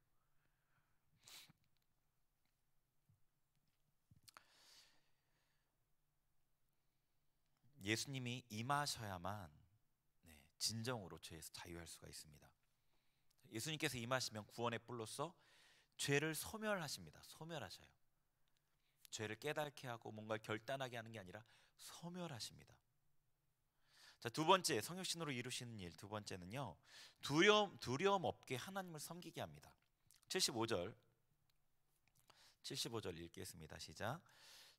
예수님이 임하셔야만 진정으로 죄에서 자유할 수가 있습니다. 예수님께서 임하시면 구원의 뿔로써 죄를 소멸하십니다. 소멸하셔요. 죄를 깨닫게 하고 뭔가 결단하게 하는 게 아니라 소멸하십니다. 자, 두 번째, 성육신으로 이루시는 일 두 번째는요, 두려움 없게 하나님을 섬기게 합니다. 75절 읽겠습니다. 시작.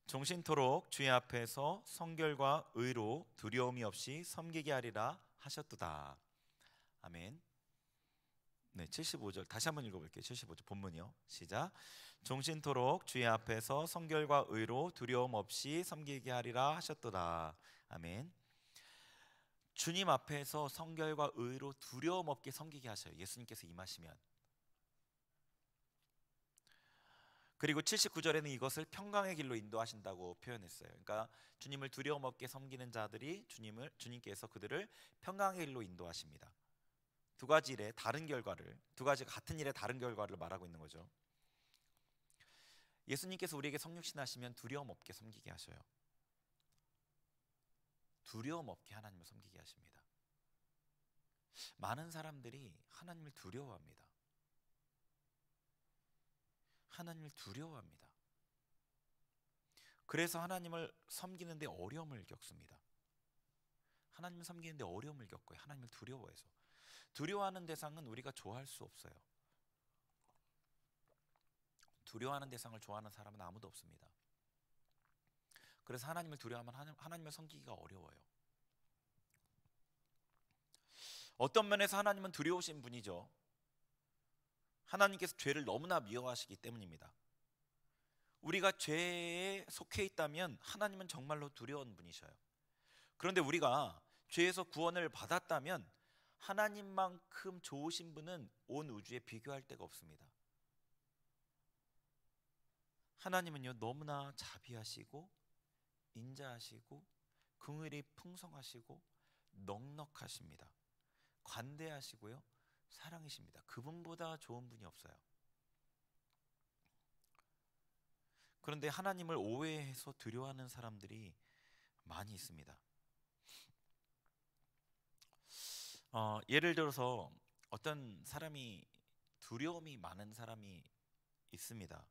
종신토록 주의 앞에서 성결과 의로 두려움이 없이 섬기게 하리라 하셨도다. 아멘. 네, 75절 다시 한번 읽어볼게요. 75절 본문이요. 시작. 종신토록 주의 앞에서 성결과 의로 두려움 없이 섬기게 하리라 하셨도다. 아멘. 주님 앞에서 성결과 의로 두려움 없게 섬기게 하셔요. 예수님께서 임하시면. 그리고 79절에는 이것을 평강의 길로 인도하신다고 표현했어요. 그러니까 주님을 두려움 없게 섬기는 자들이 주님께서 그들을 평강의 길로 인도하십니다. 두 가지 일의 다른 결과를, 두 가지 같은 일의 다른 결과를 말하고 있는 거죠. 예수님께서 우리에게 성육신하시면 두려움 없게 섬기게 하셔요. 두려움 없게 하나님을 섬기게 하십니다. 많은 사람들이 하나님을 두려워합니다. 하나님을 두려워합니다. 그래서 하나님을 섬기는데 어려움을 겪습니다. 하나님을 섬기는데 어려움을 겪어요. 하나님을 두려워해서. 두려워하는 대상은 우리가 좋아할 수 없어요. 두려워하는 대상을 좋아하는 사람은 아무도 없습니다. 그래서 하나님을 두려워하면 하나님을 섬기기가 어려워요. 어떤 면에서 하나님은 두려우신 분이죠. 하나님께서 죄를 너무나 미워하시기 때문입니다. 우리가 죄에 속해 있다면 하나님은 정말로 두려운 분이셔요. 그런데 우리가 죄에서 구원을 받았다면 하나님만큼 좋으신 분은 온 우주에 비교할 데가 없습니다. 하나님은요, 너무나 자비하시고 인자하시고 긍휼이 풍성하시고 넉넉하십니다. 관대하시고요, 사랑이십니다. 그분보다 좋은 분이 없어요. 그런데 하나님을 오해해서 두려워하는 사람들이 많이 있습니다. 예를 들어서 어떤 사람이 두려움이 많은 사람이 있습니다.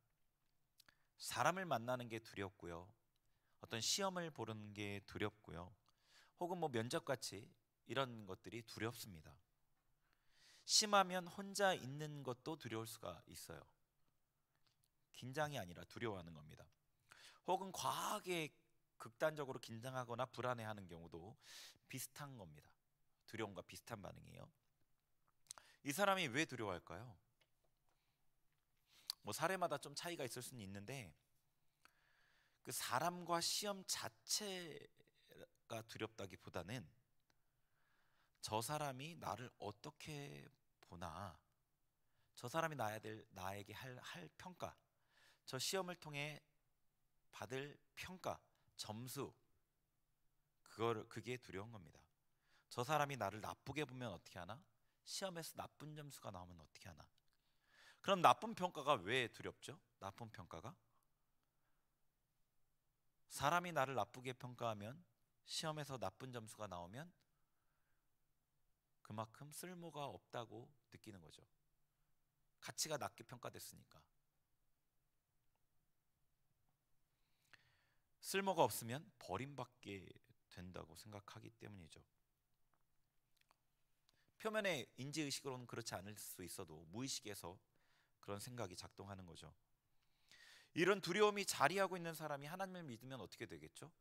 사람을 만나는 게 두렵고요, 어떤 시험을 보는 게 두렵고요, 혹은 면접같이 이런 것들이 두렵습니다. 심하면 혼자 있는 것도 두려울 수가 있어요. 긴장이 아니라 두려워하는 겁니다. 혹은 과하게 극단적으로 긴장하거나 불안해하는 경우도 비슷한 겁니다. 두려움과 비슷한 반응이에요. 이 사람이 왜 두려워할까요? 사례마다 좀 차이가 있을 수는 있는데 그 사람과 시험 자체가 두렵다기보다는 저 사람이 나를 어떻게 보나, 저 사람이 나에게 할 평가, 저 시험을 통해 받을 평가, 점수, 그게 두려운 겁니다. 저 사람이 나를 나쁘게 보면 어떻게 하나? 시험에서 나쁜 점수가 나오면 어떻게 하나? 그럼 나쁜 평가가 왜 두렵죠? 나쁜 평가가? 사람이 나를 나쁘게 평가하면, 시험에서 나쁜 점수가 나오면 그만큼 쓸모가 없다고 느끼는 거죠. 가치가 낮게 평가됐으니까. 쓸모가 없으면 버림받게 된다고 생각하기 때문이죠. 표면의 인지의식으로는 그렇지 않을 수 있어도 무의식에서 그런 생각이 작동하는 거죠. 이런 두려움이 자리하고 있는 사람이 하나님을 믿으면 어떻게 되겠죠?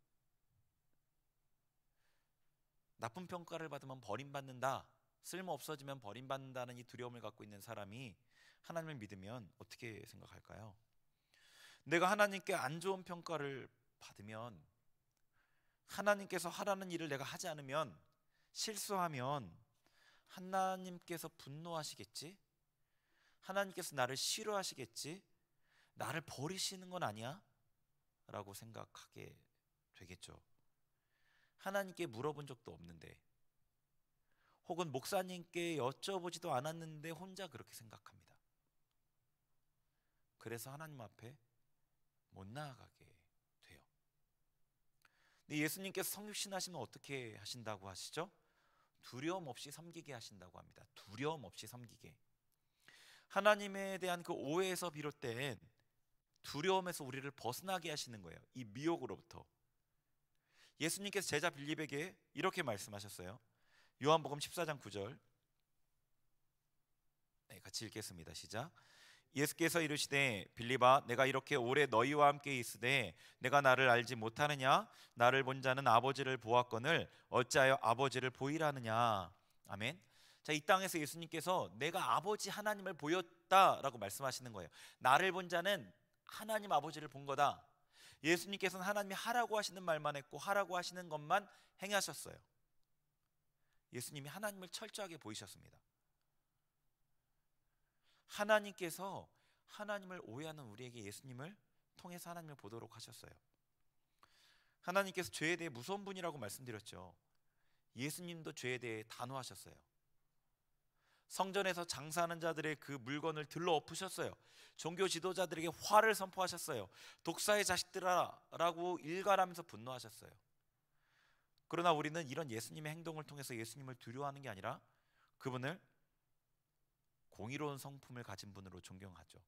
나쁜 평가를 받으면 버림받는다, 쓸모 없어지면 버림받는다는 이 두려움을 갖고 있는 사람이 하나님을 믿으면 어떻게 생각할까요? 내가 하나님께 안 좋은 평가를 받으면, 하나님께서 하라는 일을 내가 하지 않으면, 실수하면 하나님께서 분노하시겠지? 하나님께서 나를 싫어하시겠지? 나를 버리시는 건 아니야? 라고 생각하게 되겠죠. 하나님께 물어본 적도 없는데, 혹은 목사님께 여쭤보지도 않았는데 혼자 그렇게 생각합니다. 그래서 하나님 앞에 못 나아가게 돼요. 근데 예수님께서 성육신하시면 어떻게 하신다고 하시죠? 두려움 없이 섬기게 하신다고 합니다. 두려움 없이 섬기게. 하나님에 대한 그 오해에서 비롯된 두려움에서 우리를 벗어나게 하시는 거예요. 이 미혹으로부터. 예수님께서 제자 빌립에게 이렇게 말씀하셨어요. 요한복음 14장 9절. 네, 같이 읽겠습니다. 시작. 예수께서 이르시되 빌립아, 내가 이렇게 오래 너희와 함께 있으되 내가 나를 알지 못하느냐? 나를 본 자는 아버지를 보았거늘 어찌하여 아버지를 보이라 하느냐? 아멘. 자, 이 땅에서 예수님께서 내가 아버지 하나님을 보였다라고 말씀하시는 거예요. 나를 본 자는 하나님 아버지를 본 거다. 예수님께서는 하나님이 하라고 하시는 말만 했고 하라고 하시는 것만 행하셨어요. 예수님이 하나님을 철저하게 보이셨습니다. 하나님께서 하나님을 오해하는 우리에게 예수님을 통해서 하나님을 보도록 하셨어요. 하나님께서 죄에 대해 무서운 분이라고 말씀드렸죠. 예수님도 죄에 대해 단호하셨어요. 성전에서 장사하는 자들의 그 물건을 들러 엎으셨어요. 종교 지도자들에게 화를 선포하셨어요. 독사의 자식들아 라고 일갈하면서 분노하셨어요. 그러나 우리는 이런 예수님의 행동을 통해서 예수님을 두려워하는 게 아니라 그분을 공의로운 성품을 가진 분으로 존경하죠.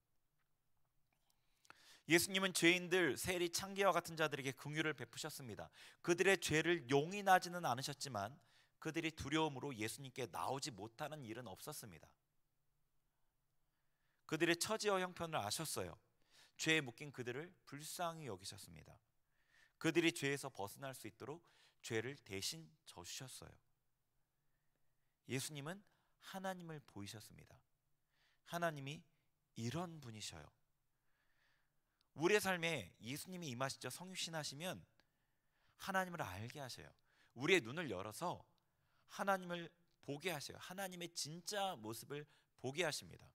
예수님은 죄인들, 세리, 창기와 같은 자들에게 긍휼을 베푸셨습니다. 그들의 죄를 용인하지는 않으셨지만 그들이 두려움으로 예수님께 나오지 못하는 일은 없었습니다. 그들의 처지와 형편을 아셨어요. 죄에 묶인 그들을 불쌍히 여기셨습니다. 그들이 죄에서 벗어날 수 있도록 죄를 대신 져주셨어요. 예수님은 하나님을 보이셨습니다. 하나님이 이런 분이셔요. 우리의 삶에 예수님이 임하시죠. 성육신하시면 하나님을 알게 하셔요. 우리의 눈을 열어서 하나님을 보게 하셔요. 하나님의 진짜 모습을 보게 하십니다.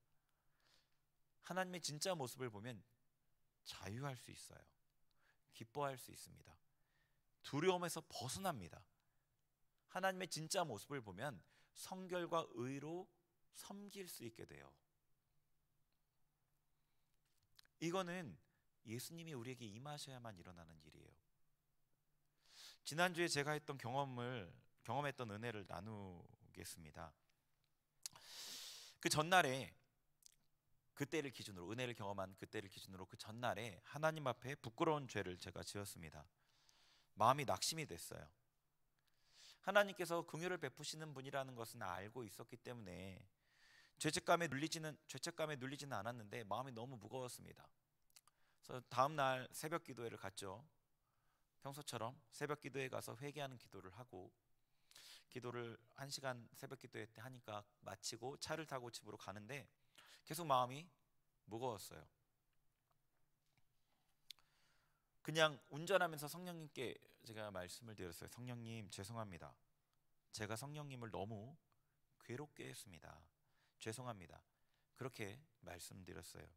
하나님의 진짜 모습을 보면 자유할 수 있어요. 기뻐할 수 있습니다. 두려움에서 벗어납니다. 하나님의 진짜 모습을 보면 성결과 의로 섬길 수 있게 돼요. 이거는 예수님이 우리에게 임하셔야만 일어나는 일이에요. 지난주에 제가 했던 경험했던 은혜를 나누겠습니다. 그 전날에 그때를 기준으로, 은혜를 경험한 그때를 기준으로 그 전날에 하나님 앞에 부끄러운 죄를 제가 지었습니다. 마음이 낙심이 됐어요. 하나님께서 긍휼을 베푸시는 분이라는 것은 알고 있었기 때문에 죄책감에 눌리지는 않았는데 마음이 너무 무거웠습니다. 그래서 다음 날 새벽 기도회를 갔죠. 평소처럼 새벽 기도회 가서 회개하는 기도를 하고, 기도를 1시간 새벽 기도회 때 하니까 마치고 차를 타고 집으로 가는데 계속 마음이 무거웠어요. 그냥 운전하면서 성령님께 제가 말씀을 드렸어요. 성령님, 죄송합니다. 제가 성령님을 너무 괴롭게 했습니다. 죄송합니다. 그렇게 말씀드렸어요.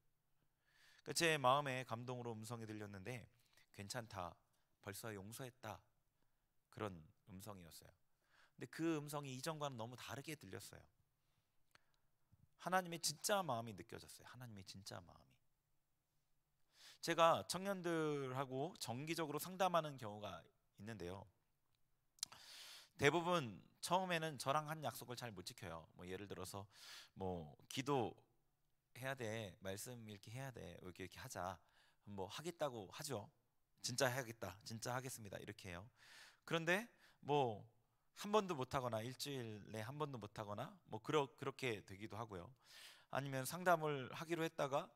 제 마음에 감동으로 음성이 들렸는데 괜찮다, 벌써 용서했다, 그런 음성이었어요. 근데 그 음성이 이전과는 너무 다르게 들렸어요. 하나님의 진짜 마음이 느껴졌어요. 하나님의 진짜 마음이. 제가 청년들하고 정기적으로 상담하는 경우가 있는데요. 대부분 처음에는 저랑 한 약속을 잘 못 지켜요. 예를 들어서 기도해야 돼, 말씀 이렇게 해야 돼, 이렇게 하자, 하겠다고 하죠. 진짜 해야겠다, 진짜 하겠습니다, 이렇게 해요. 그런데 한 번도 못 하거나 일주일에 한 번도 못 하거나 그렇게 되기도 하고요. 아니면 상담을 하기로 했다가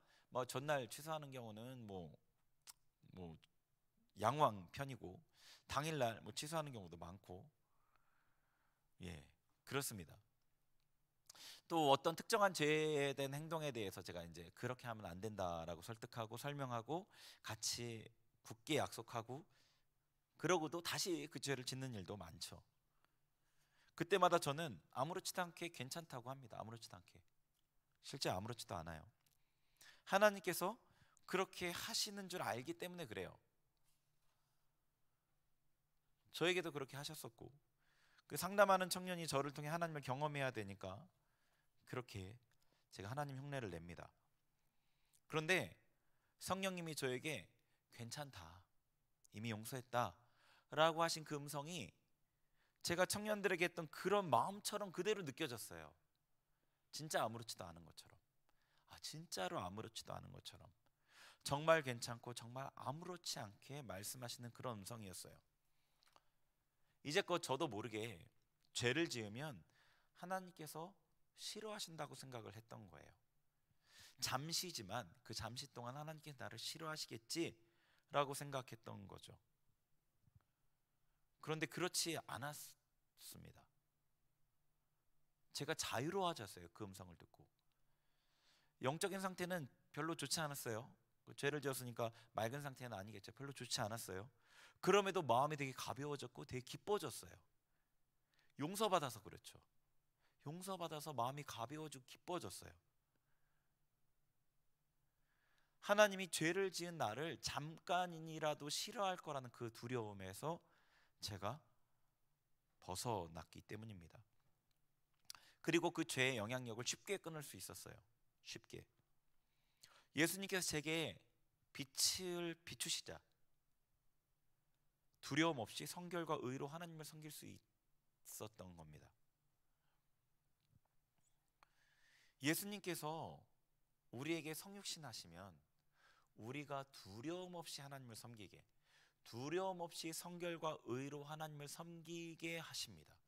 전날 취소하는 경우는 양호한 편이고, 당일날 취소하는 경우도 많고, 그렇습니다. 또 어떤 특정한 죄에 대한 행동에 대해서 제가 이제 그렇게 하면 안 된다라고 설득하고 설명하고 같이 굳게 약속하고, 그러고도 다시 그 죄를 짓는 일도 많죠. 그때마다 저는 아무렇지도 않게 괜찮다고 합니다. 아무렇지도 않게. 실제 아무렇지도 않아요. 하나님께서 그렇게 하시는 줄 알기 때문에 그래요. 저에게도 그렇게 하셨었고, 그 상담하는 청년이 저를 통해 하나님을 경험해야 되니까 그렇게 제가 하나님 흉내를 냅니다. 그런데 성령님이 저에게 괜찮다, 이미 용서했다 라고 하신 그 음성이 제가 청년들에게 했던 그런 마음처럼 그대로 느껴졌어요. 진짜 아무렇지도 않은 것처럼. 진짜로 아무렇지도 않은 것처럼, 정말 괜찮고 정말 아무렇지 않게 말씀하시는 그런 음성이었어요. 이제껏 저도 모르게 죄를 지으면 하나님께서 싫어하신다고 생각을 했던 거예요. 잠시지만 그 잠시 동안 하나님께서 나를 싫어하시겠지라고 생각했던 거죠. 그런데 그렇지 않았습니다. 제가 자유로워졌어요. 그 음성을 듣고. 영적인 상태는 별로 좋지 않았어요. 죄를 지었으니까 맑은 상태는 아니겠죠. 별로 좋지 않았어요. 그럼에도 마음이 되게 가벼워졌고 되게 기뻐졌어요. 용서받아서 그렇죠. 용서받아서 마음이 가벼워지고 기뻐졌어요. 하나님이 죄를 지은 나를 잠깐이라도 싫어할 거라는 그 두려움에서 제가 벗어났기 때문입니다. 그리고 그 죄의 영향력을 쉽게 끊을 수 있었어요. 쉽게. 예수님께서 제게 빛을 비추시자 두려움 없이 성결과 의로 하나님을 섬길 수 있었던 겁니다. 예수님께서 우리에게 성육신 하시면 우리가 두려움 없이 하나님을 섬기게, 두려움 없이 성결과 의로 하나님을 섬기게 하십니다.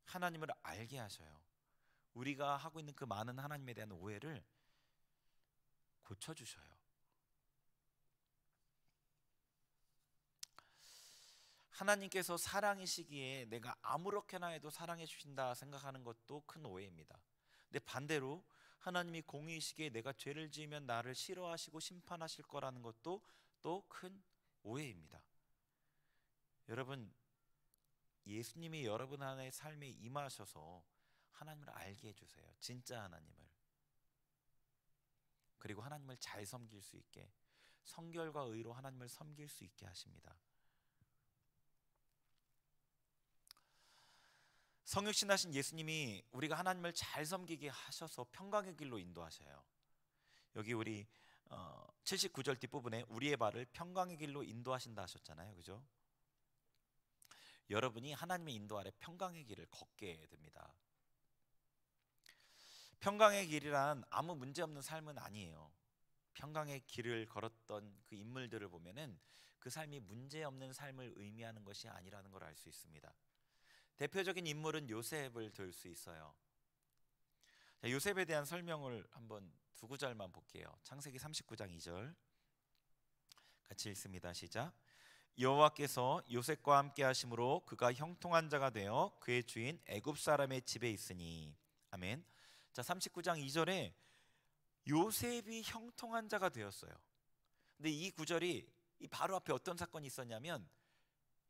하나님을 알게 하셔요. 우리가 하고 있는 그 많은 하나님에 대한 오해를 고쳐주셔요. 하나님께서 사랑이시기에 내가 아무렇게나 해도 사랑해 주신다 생각하는 것도 큰 오해입니다. 근데 반대로 하나님이 공의이시기에 내가 죄를 지으면 나를 싫어하시고 심판하실 거라는 것도 또 큰 오해입니다. 여러분, 예수님이 여러분 안의 삶에 임하셔서 하나님을 알게 해주세요. 진짜 하나님을. 그리고 하나님을 잘 섬길 수 있게, 성결과 의로 하나님을 섬길 수 있게 하십니다. 성육신 하신 예수님이 우리가 하나님을 잘 섬기게 하셔서 평강의 길로 인도하셔요. 여기 우리 79절 뒷부분에 우리의 발을 평강의 길로 인도하신다 하셨잖아요. 그죠? 여러분이 하나님의 인도 아래 평강의 길을 걷게 됩니다. 평강의 길이란 아무 문제 없는 삶은 아니에요. 평강의 길을 걸었던 그 인물들을 보면은 그 삶이 문제 없는 삶을 의미하는 것이 아니라는 걸 알 수 있습니다. 대표적인 인물은 요셉을 들 수 있어요. 자, 요셉에 대한 설명을 한번 두 구절만 볼게요. 창세기 39장 2절 같이 읽습니다. 시작. 여호와께서 요셉과 함께 하심으로 그가 형통한 자가 되어 그의 주인 애굽 사람의 집에 있으니. 아멘. 자, 39장 2절에 요셉이 형통한 자가 되었어요. 근데 이 구절이 이 바로 앞에 어떤 사건이 있었냐면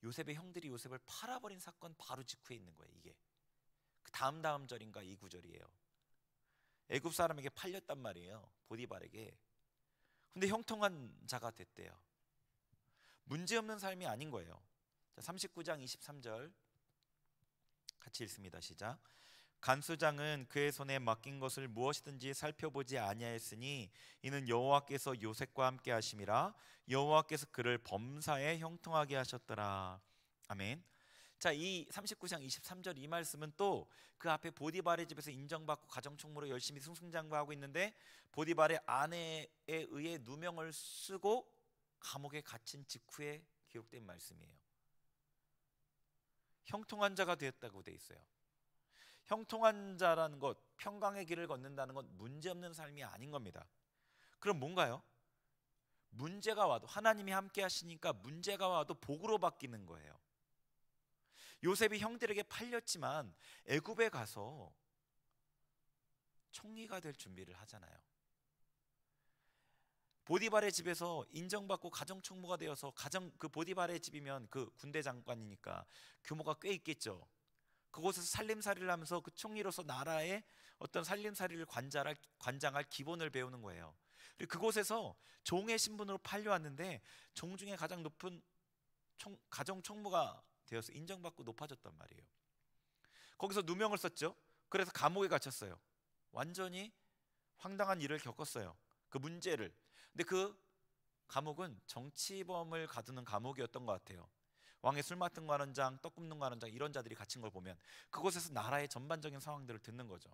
요셉의 형들이 요셉을 팔아버린 사건 바로 직후에 있는 거예요. 이게 그 다음 절인가 이 구절이에요. 애굽 사람에게 팔렸단 말이에요. 보디발에게. 근데 형통한 자가 됐대요. 문제없는 삶이 아닌 거예요. 자, 39장 23절 같이 읽습니다. 시작. 간수장은 그의 손에 맡긴 것을 무엇이든지 살펴보지 아니하였으니 이는 여호와께서 요셉과 함께 하심이라. 여호와께서 그를 범사에 형통하게 하셨더라. 아멘. 자, 이 39장 23절 이 말씀은 또 그 앞에 보디발의 집에서 인정받고 가정총무로 열심히 승승장구하고 있는데 보디발의 아내에 의해 누명을 쓰고 감옥에 갇힌 직후에 기록된 말씀이에요. 형통한 자가 되었다고 돼 있어요. 형통한 자라는 것, 평강의 길을 걷는다는 건 문제없는 삶이 아닌 겁니다. 그럼 뭔가요? 문제가 와도 하나님이 함께 하시니까 문제가 와도 복으로 바뀌는 거예요. 요셉이 형들에게 팔렸지만 애굽에 가서 총리가 될 준비를 하잖아요. 보디발의 집에서 인정받고 가정총무가 되어서 그 보디발의 집이면 그 군대 장관이니까 규모가 꽤 있겠죠. 그곳에서 살림살이를 하면서 그 총리로서 나라의 어떤 살림살이를 관장할 기본을 배우는 거예요. 그리고 그곳에서 종의 신분으로 팔려왔는데 종 중에 가장 높은 가정총무가 되어서 인정받고 높아졌단 말이에요. 거기서 누명을 썼죠. 그래서 감옥에 갇혔어요. 완전히 황당한 일을 겪었어요. 그 문제를. 근데 그 감옥은 정치범을 가두는 감옥이었던 것 같아요. 왕의 술 맡은 관원장, 떡 굽는 관원장 이런 자들이 갇힌 걸 보면 그곳에서 나라의 전반적인 상황들을 듣는 거죠.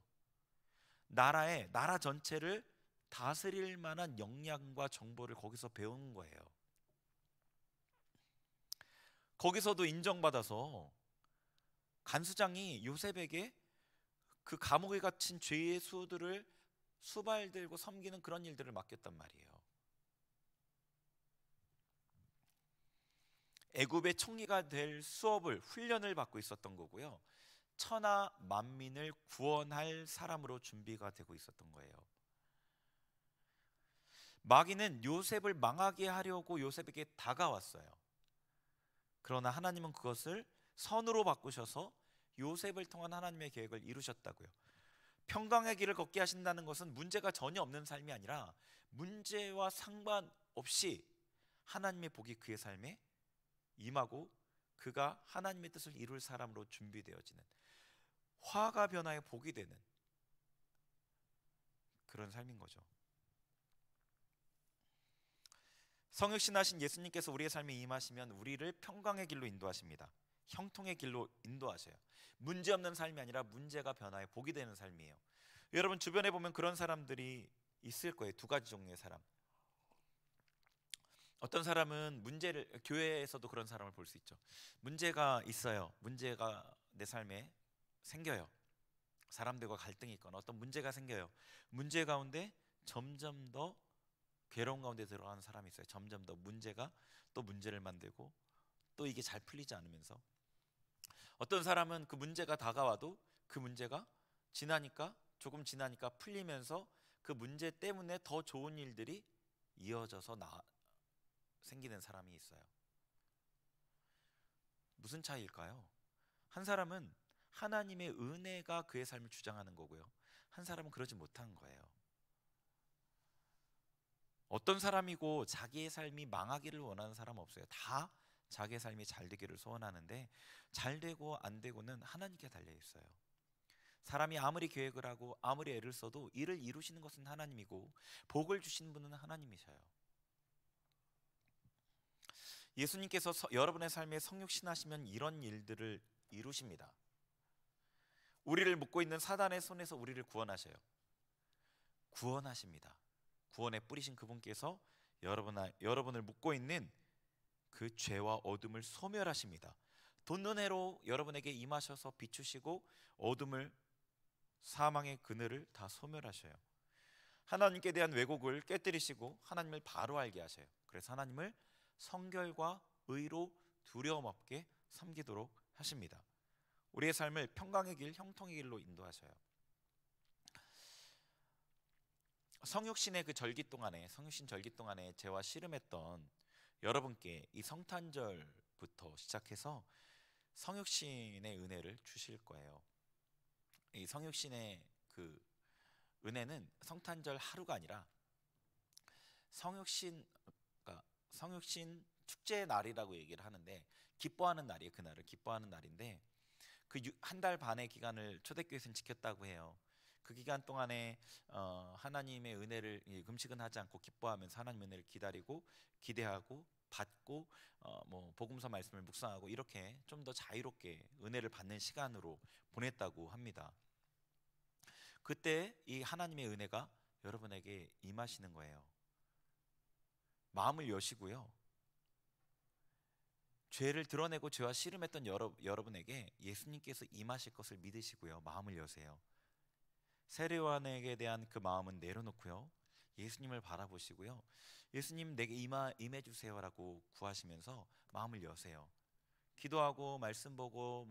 나라 전체를 다스릴 만한 역량과 정보를 거기서 배우는 거예요. 거기서도 인정받아서 간수장이 요셉에게 그 감옥에 갇힌 죄의 수들을 수발들고 섬기는 그런 일들을 맡겼단 말이에요. 애굽의 총리가 될 수업을 훈련을 받고 있었던 거고요. 천하 만민을 구원할 사람으로 준비가 되고 있었던 거예요. 마귀는 요셉을 망하게 하려고 요셉에게 다가왔어요. 그러나 하나님은 그것을 선으로 바꾸셔서 요셉을 통한 하나님의 계획을 이루셨다고요. 평강의 길을 걷게 하신다는 것은 문제가 전혀 없는 삶이 아니라 문제와 상관없이 하나님의 복이 그의 삶에 임하고 그가 하나님의 뜻을 이룰 사람으로 준비되어지는, 화가 변화에 복이 되는 그런 삶인 거죠. 성육신하신 예수님께서 우리의 삶에 임하시면 우리를 평강의 길로 인도하십니다. 형통의 길로 인도하셔요. 문제없는 삶이 아니라 문제가 변화에 복이 되는 삶이에요. 여러분 주변에 보면 그런 사람들이 있을 거예요. 두 가지 종류의 사람. 어떤 사람은 교회에서도 그런 사람을 볼 수 있죠. 문제가 있어요. 문제가 내 삶에 생겨요. 사람들과 갈등이 있거나 어떤 문제가 생겨요. 문제 가운데 점점 더 괴로운 가운데 들어가는 사람이 있어요. 점점 더 문제가 또 문제를 만들고 또 이게 잘 풀리지 않으면서, 어떤 사람은 그 문제가 다가와도 그 문제가 조금 지나니까 풀리면서 그 문제 때문에 더 좋은 일들이 이어져서 생기는 사람이 있어요. 무슨 차이일까요? 한 사람은 하나님의 은혜가 그의 삶을 주장하는 거고요. 한 사람은 그러지 못한 거예요. 어떤 사람이고 자기의 삶이 망하기를 원하는 사람 없어요. 다 자기의 삶이 잘 되기를 소원하는데 잘 되고 안 되고는 하나님께 달려 있어요. 사람이 아무리 계획을 하고 아무리 애를 써도 이를 이루시는 것은 하나님이고 복을 주시는 분은 하나님이셔요. 예수님께서 여러분의 삶에 성육신하시면 이런 일들을 이루십니다. 우리를 묶고 있는 사단의 손에서 우리를 구원하셔요. 구원하십니다. 구원에 뿌리신 그분께서 여러분을 묶고 있는 그 죄와 어둠을 소멸하십니다. 돈눈해로 여러분에게 임하셔서 비추시고 어둠을, 사망의 그늘을 다 소멸하셔요. 하나님께 대한 왜곡을 깨뜨리시고 하나님을 바로 알게 하셔요. 그래서 하나님을 성결과 의로 두려움 없게 섬기도록 하십니다. 우리의 삶을 평강의 길, 형통의 길로 인도하셔요. 성육신 절기 동안에 죄와 씨름했던 여러분께 이 성탄절부터 시작해서 성육신의 은혜를 주실 거예요. 이 성육신의 그 은혜는 성탄절 하루가 아니라 성육신 축제의 날이라고 얘기를 하는데, 기뻐하는 날이에요. 그날을 기뻐하는 날인데 그 한 달 반의 기간을 초대교회에서는 지켰다고 해요. 그 기간 동안에 하나님의 은혜를 금식은 하지 않고 기뻐하면서 하나님의 은혜를 기다리고 기대하고 받고 복음서 말씀을 묵상하고 이렇게 좀 더 자유롭게 은혜를 받는 시간으로 보냈다고 합니다. 그때 이 하나님의 은혜가 여러분에게 임하시는 거예요. 마음을 여시고요. 죄를 드러내고 죄와 씨름했던 여러분에게 예수님께서 임하실 것을 믿으시고요. 마음을 여세요. 세례요한에게 대한 그 마음은 내려놓고요. 예수님을 바라보시고요. 예수님 내게 임해 주세요라고 구하시면서 마음을 여세요. 기도하고 말씀 보고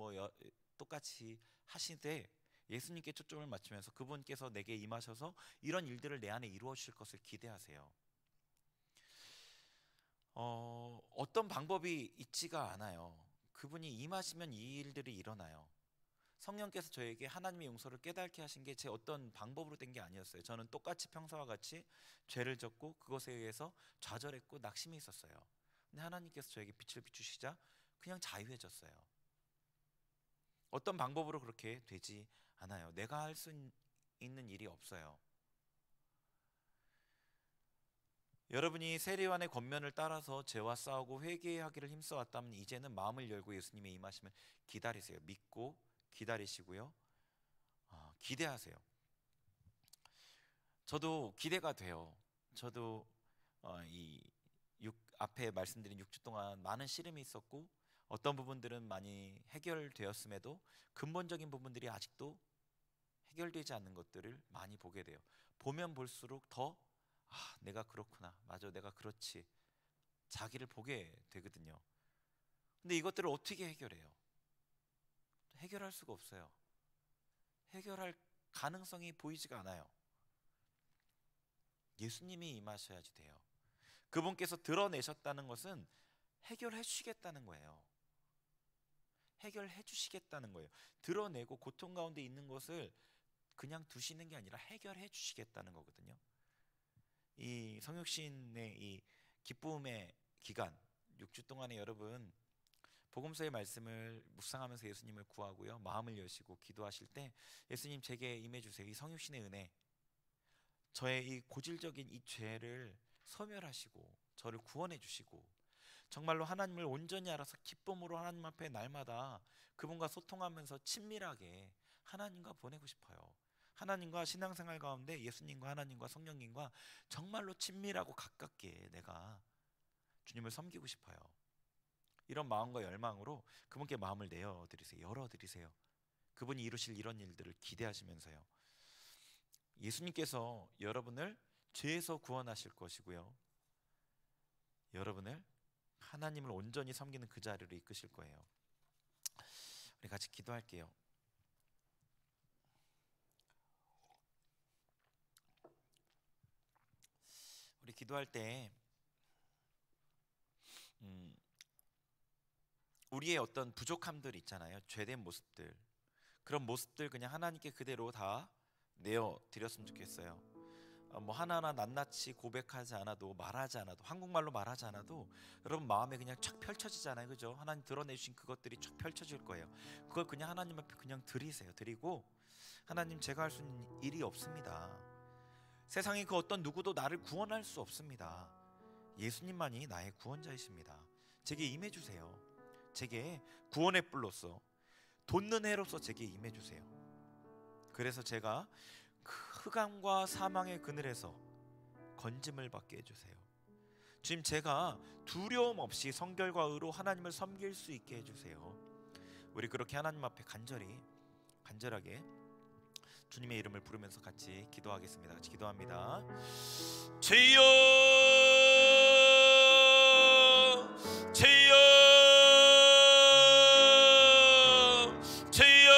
똑같이 하시되 예수님께 초점을 맞추면서 그분께서 내게 임하셔서 이런 일들을 내 안에 이루어 주실 것을 기대하세요. 어떤 방법이 있지가 않아요. 그분이 임하시면 이 일들이 일어나요. 성령께서 저에게 하나님의 용서를 깨닫게 하신 게 제 어떤 방법으로 된 게 아니었어요. 저는 똑같이 평소와 같이 죄를 졌고 그것에 의해서 좌절했고 낙심이 있었어요. 근데 하나님께서 저에게 빛을 비추시자 그냥 자유해졌어요. 어떤 방법으로 그렇게 되지 않아요. 내가 할 수 있는 일이 없어요. 여러분이 세례요한의 권면을 따라서 죄와 싸우고 회개하기를 힘써왔다면 이제는 마음을 열고 예수님의 임하심을 기다리세요. 믿고 기다리시고요. 기대하세요. 저도 기대가 돼요. 저도 앞에 말씀드린 6주 동안 많은 씨름이 있었고 어떤 부분들은 많이 해결되었음에도 근본적인 부분들이 아직도 해결되지 않는 것들을 많이 보게 돼요. 보면 볼수록 더 내가 그렇구나, 맞아, 내가 그렇지, 자기를 보게 되거든요. 근데 이것들을 어떻게 해결해요? 해결할 수가 없어요. 해결할 가능성이 보이지가 않아요. 예수님이 임하셔야지 돼요. 그분께서 드러내셨다는 것은 해결해 주시겠다는 거예요. 해결해 주시겠다는 거예요. 드러내고 고통 가운데 있는 것을 그냥 두시는 게 아니라 해결해 주시겠다는 거거든요. 이 성육신의 이 기쁨의 기간 6주 동안에 여러분 복음서의 말씀을 묵상하면서 예수님을 구하고요, 마음을 여시고 기도하실 때 예수님 제게 임해주세요. 이 성육신의 은혜, 저의 이 고질적인 이 죄를 소멸하시고 저를 구원해 주시고 정말로 하나님을 온전히 알아서 기쁨으로 하나님 앞에 날마다 그분과 소통하면서 친밀하게 하나님과 보내고 싶어요. 하나님과 신앙생활 가운데 예수님과 하나님과 성령님과 정말로 친밀하고 가깝게 내가 주님을 섬기고 싶어요. 이런 마음과 열망으로 그분께 마음을 내어드리세요. 열어드리세요. 그분이 이루실 이런 일들을 기대하시면서요. 예수님께서 여러분을 죄에서 구원하실 것이고요, 여러분을 하나님을 온전히 섬기는 그 자리로 이끄실 거예요. 우리 같이 기도할게요. 우리 기도할 때 우리의 어떤 부족함들 있잖아요. 죄된 모습들, 그런 모습들 그냥 하나님께 그대로 다 내어드렸으면 좋겠어요. 뭐 하나하나 낱낱이 고백하지 않아도, 말하지 않아도, 한국말로 말하지 않아도 여러분 마음에 그냥 쫙 펼쳐지잖아요. 그죠? 하나님 드러내주신 그것들이 쫙 펼쳐질 거예요. 그걸 그냥 하나님 앞에 그냥 드리세요. 드리고, 하나님, 제가 할 수 있는 일이 없습니다. 세상에 그 어떤 누구도 나를 구원할 수 없습니다. 예수님만이 나의 구원자이십니다. 제게 임해주세요. 제게 구원의 뿔로서, 돋는 해로서 제게 임해주세요. 그래서 제가 그 흑암과 사망의 그늘에서 건짐을 받게 해주세요. 주님, 제가 두려움 없이 성결과 의로 하나님을 섬길 수 있게 해주세요. 우리 그렇게 하나님 앞에 간절하게 주님의 이름을 부르면서 같이 기도하겠습니다. 같이 기도합니다. 주여, 주여, 주여,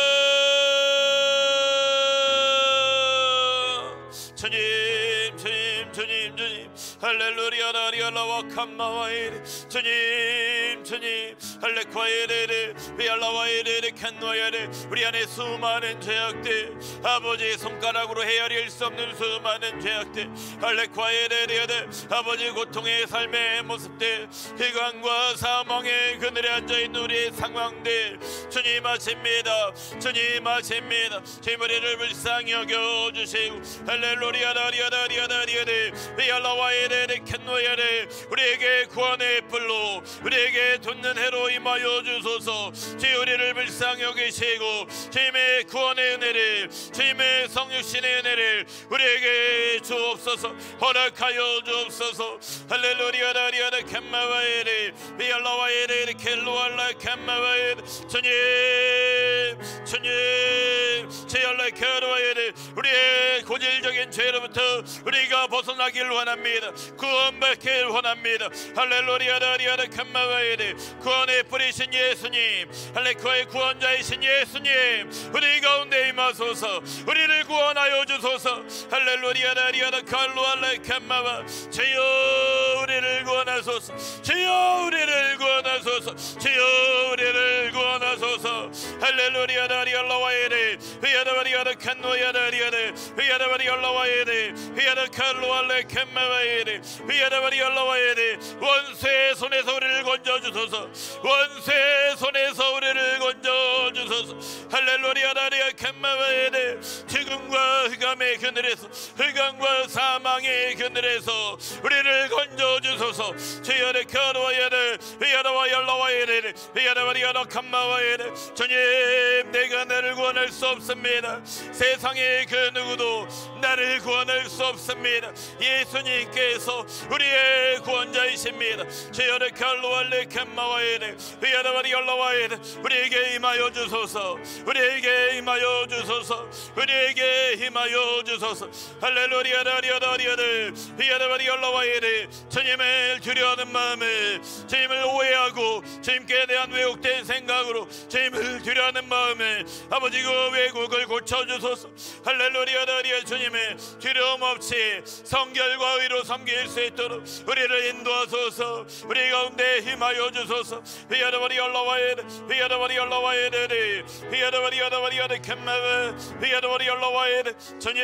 주님, 주님, 주님, 주님, 할렐루야, 나리알라와 캄마와이르, 주님, 주님, 할레콰이르르, 비알라와이르르, 칸와이르, 우리 안에 수많은 죄악들, 아버지 손가락으로 헤아릴 수 없는 수많은 죄악들, 할레콰이르르, 아버지 고통의 삶의 모습들, 희광과 사망의 그늘에 앉아있는 우리의 상황들, 주님 아십니다. 주님 아십니다. 주님 우리를 불쌍히 여겨주시고, 할렐루야, 나리야, 나리야, 나리야네, 비알라와이르르, 칸와이르, 우리에게 구원의 불로, 우리에게 돋는 해로 임하여 주소서. 주여 우리를 불쌍히 여기시고 주님의 구원의 은혜를, 주님의 성육신의 은혜를 우리에게 주옵소서. 허락하여 주옵소서. 할렐루야, 나리아나 캄마와에레, 비알라와에레, 켈로알라 캄마와에레, 주님, 주님, 제알라 켈로와에레, 우리의 고질적인 죄로부터 우리가 벗어나길 원합니다. 구원받길 원합니다. 할렐루야, 나리아나 캄마와에레, 구원의 뿌리신 예수님, 할렐루야의 구원자이신 예수님, 우리 가운데 임하소서. 우리를 구원하여 주소서. 할렐루야, 나리아나 칼로알라 캄마와, 주여 우리를 구원하소서. 주여 우리를 구원하소서. 주여 우리를 구원하소서. 할렐루야, 나리알라와에레, 히야다바리아나 칸노야다리아네, 히야다바리알라와에레, 히야다 칼로알라 캄마와에레, 히야다바리알라와에레, 원수의 손에서 우리를 건져주소서. 원수의 손에서 우리를 건져주소서. 할렐루야, 나리아 캄마와에레, 지금과 흑암의 그늘에서, 흑암과 사망의 그늘에서 우리를 건져주소서. 주여의 카로와에레, 히야다와 열라와에레, 히야다바리아나 캄마와에레, 주님, 내가 나를 구원할 수 없습니다. 세상의 그 누구도 나를 구원할 수 없습니다. 예수님께서 우리의 구원자이십니다. 주여의 칼로알레 캄마와에레, 히야다바리 열라와에레, 우리에게 임하여 주소서. 우리에게 임하여 주소서. 우리에게 임하여 주소서. 할렐루야, 나리아다리아네, 히야다바리 열라와에레, 주님을 두려워하는 마음을, 주님을 오해하고 주님께 대한 왜곡된 생각으로 주님을 두려워하는 마음을, 아버지 그 왜곡을 고쳐주소서. 할렐루야, 나리아, 주님의 두려움 없이 성결과 의로 섬길 수 있도록 우리를 인도하소서. 우리 가운데 힘하여 주소서. 히야다바리 열라와에레, 히야다바리 열라와에레, 히야다바리 야다바리야네 캔마베, 히야다바리 열라와에레, 주님,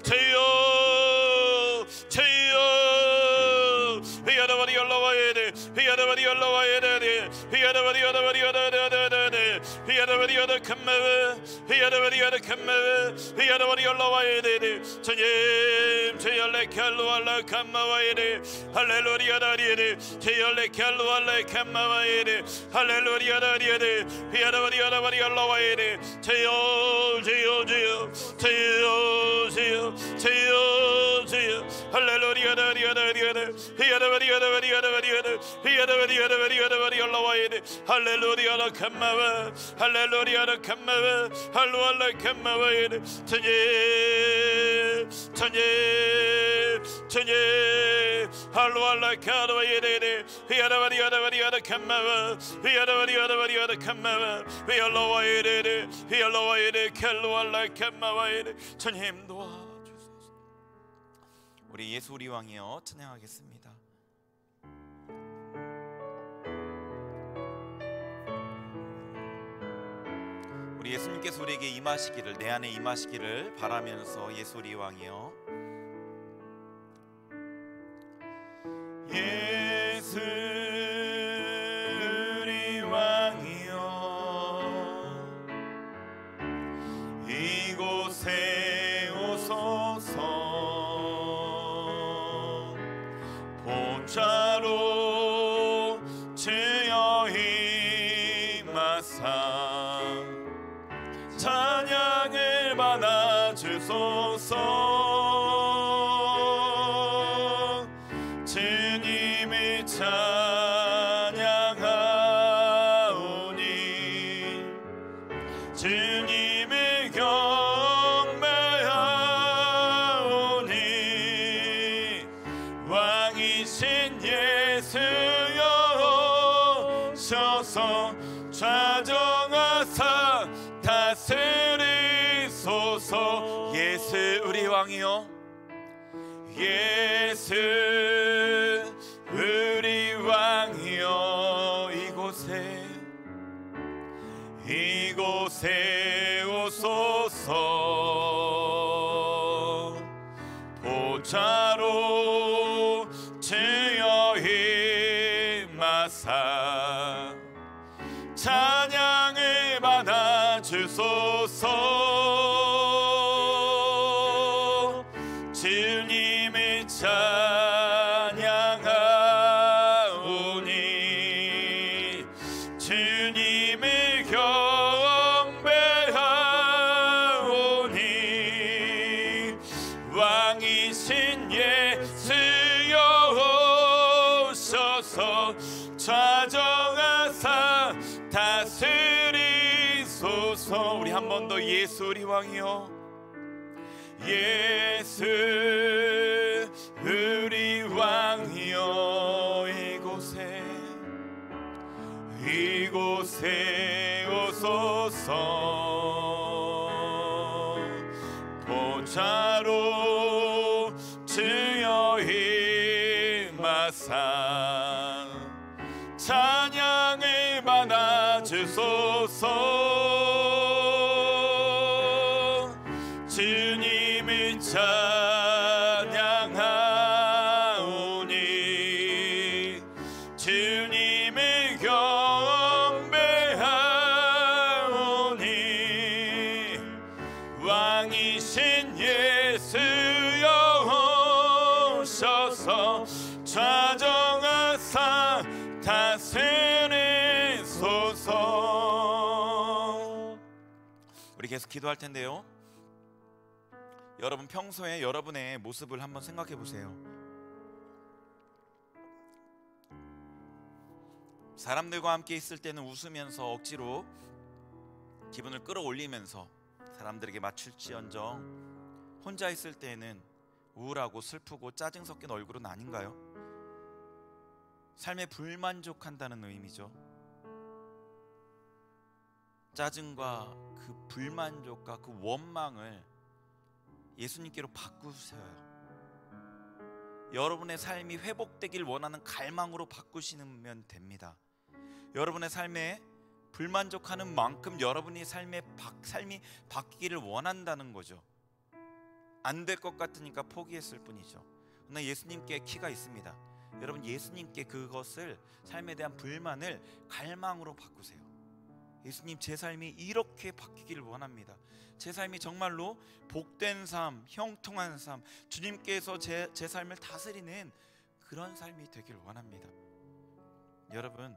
주여, 주여, 히야다바리 열라와에레, 히야다바리 열라와에레, 캄마와 히야라바리야라 캄마와 히야라바리 올라와야되네 주님 제열레 켈루알라 캄마와야네 할렐루야다리야네 제열레 켈루알라 캄마와야네 할렐루야다리야네 히야라바리야라바리 올라와야네 제요 제요 제요 제요 제요 제요 제요 할렐루야다리야다리야네 히야라바리야다바리야다바리야네 히야라바리야다바리야다바리 올라와야네 할렐루야라 캄마와 할렐루야라 캄마와 할루알라 캄마와야네 천예 할루알라 카르와야네 히야라바리야다바리야다 캄마와 히야라바리야다바리야다 캄마와 히알라와야네 히알라와야네 켈루알라 캄마와야네 주님 도와주소서. 우리 예수 우리 왕이여 찬양하겠습니다. 우리 예수님께서 우리에게 임하시기를, 내 안에 임하시기를 바라면서 예수 우리 왕이여 예수 우리 왕이여 이곳에 오소서 보좌로 주여 임하사 찬양을 받아주소서 주님을 찬양하오니 주님을 경배하오니 왕이신 예수여 오셔서 좌정하사 다스리소서. 예수 우리 왕이여 예수 우리 왕이여 이곳에 오소서 보좌로 주여 임하사 찬양을 받아주소서 주님을 찬양하오니 주님을 경배하오니 왕이신 예수여 오셔서 좌정하사 다스리소서. 우리 한 번 더 예수 우리 왕이여 예수 우리 왕이여 이곳에 오소서 보좌로 주여 임하사 찬양을 받아주소서 주님을 찬양하오니 주님을 경배하오니 왕이신 예수여 오셔서 좌정하사 다스리소서. 우리 계속 기도할 텐데요, 여러분 평소에 여러분의 모습을 한번 생각해 보세요. 사람들과 함께 있을 때는 웃으면서 억지로 기분을 끌어올리면서 사람들에게 맞출지언정 혼자 있을 때는 우울하고 슬프고 짜증 섞인 얼굴은 아닌가요? 삶에 불만족한다는 의미죠. 짜증과 그 불만족과 그 원망을 예수님께로 바꾸세요. 여러분의 삶이 회복되길 원하는 갈망으로 바꾸시면 됩니다. 여러분의 삶에 불만족하는 만큼 여러분의 삶이 바뀌기를 원한다는 거죠. 안 될 것 같으니까 포기했을 뿐이죠. 그러나 예수님께 키가 있습니다. 여러분 예수님께 그것을, 삶에 대한 불만을 갈망으로 바꾸세요. 예수님, 제 삶이 이렇게 바뀌기를 원합니다. 제 삶이 정말로 복된 삶, 형통한 삶, 주님께서 제 삶을 다스리는 그런 삶이 되길 원합니다. 여러분,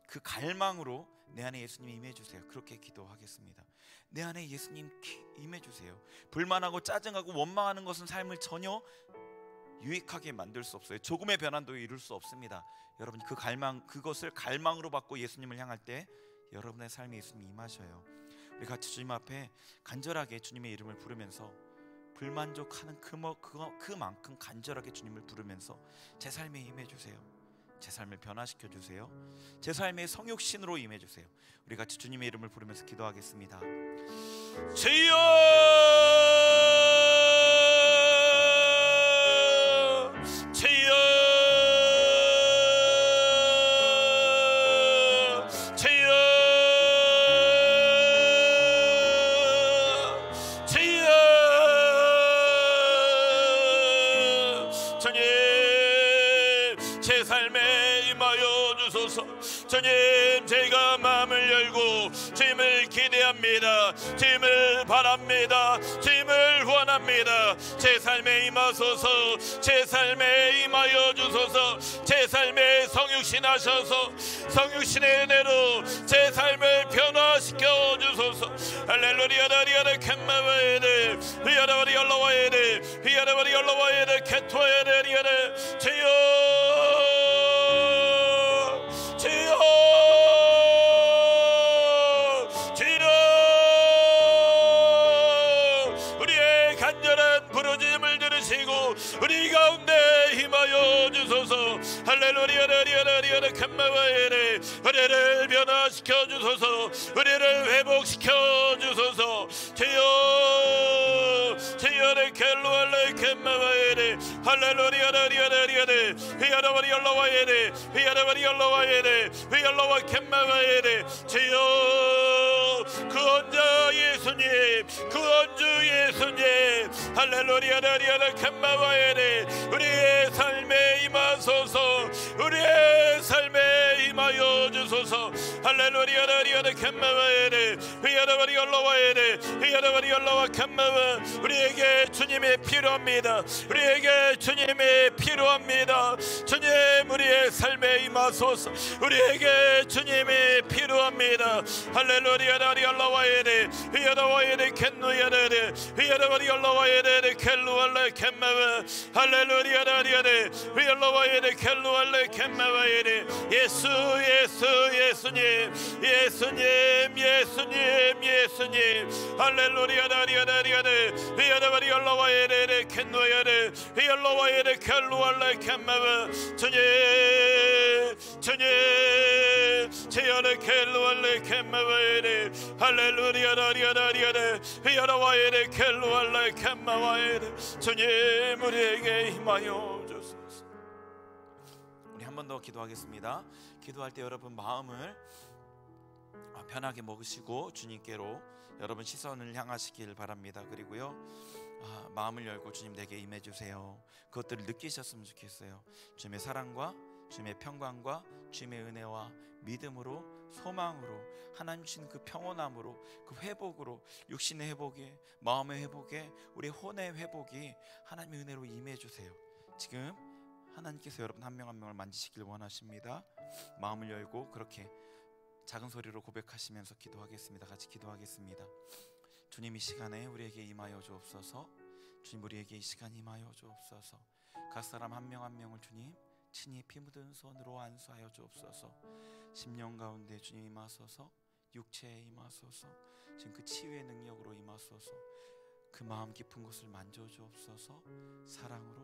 그 갈망으로 내 안에 예수님이 임해주세요. 그렇게 기도하겠습니다. 내 안에 예수님 임해주세요. 불만하고 짜증하고 원망하는 것은 삶을 전혀 유익하게 만들 수 없어요. 조금의 변화도 이룰 수 없습니다. 여러분, 그것을 갈망으로 받고 예수님을 향할 때 여러분의 삶에 예수님이 임하셔요. 우리 같이 주님 앞에 간절하게 주님의 이름을 부르면서 불만족하는 그만큼 간절하게 주님을 부르면서 제 삶에 임해주세요. 제 삶을 변화시켜 주세요. 제 삶의 성육신으로 임해 주세요. 우리 같이 주님의 이름을 부르면서 기도하겠습니다. 주여, 주여, 주여, 주여, 주님, 제 삶에 임하여 주소서. 주님, 제가 마음을 열고 주님을 기대합니다. 주님을 바랍니다. 주님을 원합니다. 제 삶에 임하소서. 제 삶에 임하여 주소서. 제 삶에 성육신하셔서 성육신의 은혜로 제 삶을 변화시켜 주소서. 할렐루야. 다리아를 캔마와에데 위아라바리 올라와에데 위아라바리 올라와에데 캐토에데 리아데 주여, 주여, 주여, 우리의 간절한 부르짖음을 들으시고 우리 가운데 임하여 주소서. 할렐루야. 다리아를 캔마와에데 우리를 변화시켜 주소서. 우리를 회복시켜 주소서. 주여, 주여를 켈로알레 캔마와에데 할렐루야. 다리아데 위아라바리 올라와에데 위아라바리 올라와에데 위아라와 캔마와에데 주여, 구원자 예수님, 구원주 예수님, 할렐루야. 다리아를 캔마와에데 우리의 삶에 임하소서. 우리의 삶에 임하여 주소서. 할렐루야. 다리아를 캔마와에데 위아라바리 올라와에데 위아라바리 올라와 캔마와 우리에게 주님이 필요합니다. 우리에게 주님이 필요합니다. 주님, 우리의 삶에 임하소서. 우리에게 주님이 필요합니다. 할렐루야. 다리 올라와야돼 위아라와야돼 캔누야돼 위아라바리 올라와야돼 켈루알레 캔마와 할렐루야. 다리야돼 위올라와야돼 켈루알레 캔마와야돼 예수, 예수, 예수님, 예수님, 예수님, 예수님. 할렐루야. 다리야데 위아라바리 올라와야돼 캔누야돼 위올라와야돼 켈루알레 캔마와 주님, 주님, 제야레 켈루알레 캔마와야돼 할렐루야. 다리야데 위아라와야데 켈루알레 캔마와야데 주님, 우리에게 힘하여 주소서. 우리 한 번 더 기도하겠습니다. 기도할 때 여러분 마음을 편하게 먹으시고 주님께로 여러분 시선을 향하시길 바랍니다. 그리고요, 마음을 열고 주님 내게 임해주세요. 그것들을 느끼셨으면 좋겠어요. 주님의 사랑과 주님의 평강과 주님의 은혜와 믿음으로, 소망으로, 하나님 주신 그 평온함으로, 그 회복으로, 육신의 회복에, 마음의 회복에, 우리 혼의 회복이 하나님의 은혜로 임해주세요. 지금 하나님께서 여러분 한 명 한 명을 만지시길 원하십니다. 마음을 열고 그렇게 작은 소리로 고백하시면서 기도하겠습니다. 같이 기도하겠습니다. 주님, 이 시간에 우리에게 임하여 주옵소서. 주님, 우리에게 이 시간 임하여 주옵소서. 각 사람 한 명 한 명을 주님 친히 피 묻은 손으로 안수하여 주옵소서. 심령 가운데 주님 임하소서. 육체에 임하소서. 지금 그 치유의 능력으로 임하소서. 그 마음 깊은 곳을 만져 주옵소서. 사랑으로,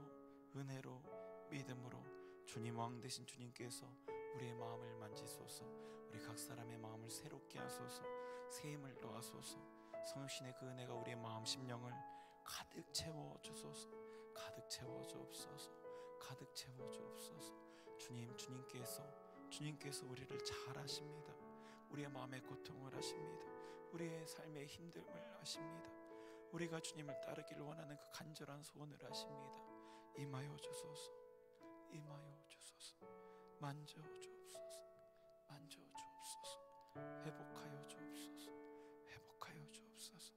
은혜로, 믿음으로 주님 왕 되신 주님께서 우리의 마음을 만지소서. 우리 각 사람의 마음을 새롭게 하소서. 새 힘을 더하소서. 성육신의 그 은혜가 우리의 마음 심령을 가득 채워 주소서. 가득 채워 주옵소서. 가득 채워 주옵소서. 주님, 주님께서 우리를 잘 아십니다. 우리의 마음의 고통을 아십니다. 우리의 삶의 힘듦을 아십니다. 우리가 주님을 따르기를 원하는 그 간절한 소원을 아십니다. 임하여 주소서. 임하여 주소서. 만져 주옵소서. 만져 주옵소서. 회복하여 주옵소서. 회복하여 주옵소서.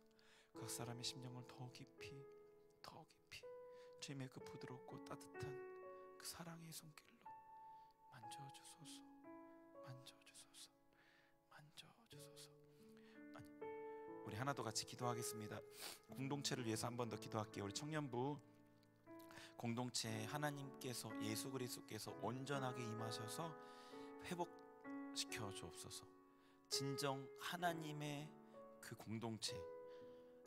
각 사람의 심령을 더 깊이 주님의 그 부드럽고 따뜻한 그 사랑의 손길로 만져주소서. 만져주소서. 만져주소서. 우리 하나 더 같이 기도하겠습니다. 공동체를 위해서 한 번 더 기도할게요. 우리 청년부 공동체에 하나님께서, 예수 그리스도께서 온전하게 임하셔서 회복시켜 주옵소서. 진정 하나님의 그 공동체,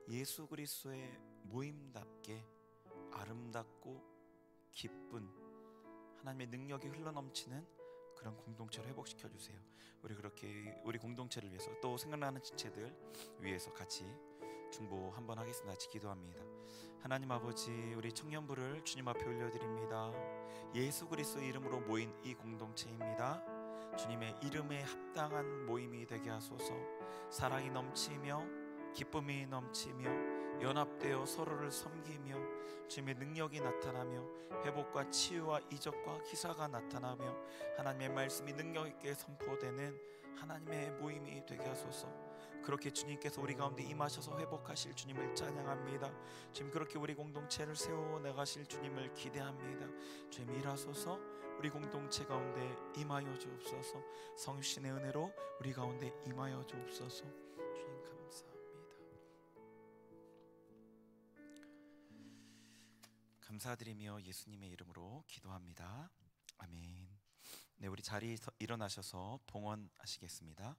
예수 그리스도의 모임답게 아름답고 기쁜 하나님의 능력이 흘러넘치는 그런 공동체를 회복시켜 주세요. 우리 그렇게 우리 공동체를 위해서, 또 생각나는 지체들 위해서 같이 중보 한번 하겠습니다. 같이 기도합니다. 하나님 아버지, 우리 청년부를 주님 앞에 올려드립니다. 예수 그리스도의 이름으로 모인 이 공동체입니다. 주님의 이름에 합당한 모임이 되게 하소서. 사랑이 넘치며 기쁨이 넘치며 연합되어 서로를 섬기며 주님의 능력이 나타나며 회복과 치유와 이적과 기사가 나타나며 하나님의 말씀이 능력 있게 선포되는 하나님의 모임이 되게 하소서. 그렇게 주님께서 우리 가운데 임하셔서 회복하실 주님을 찬양합니다. 주님, 그렇게 우리 공동체를 세워나가실 주님을 기대합니다. 주님, 일하소서. 우리 공동체 가운데 임하여 주옵소서. 성육신의 은혜로 우리 가운데 임하여 주옵소서. 주님 감사합니다. 감사드리며 예수님의 이름으로 기도합니다. 아멘. 네, 우리 자리에 일어나셔서 봉헌하시겠습니다.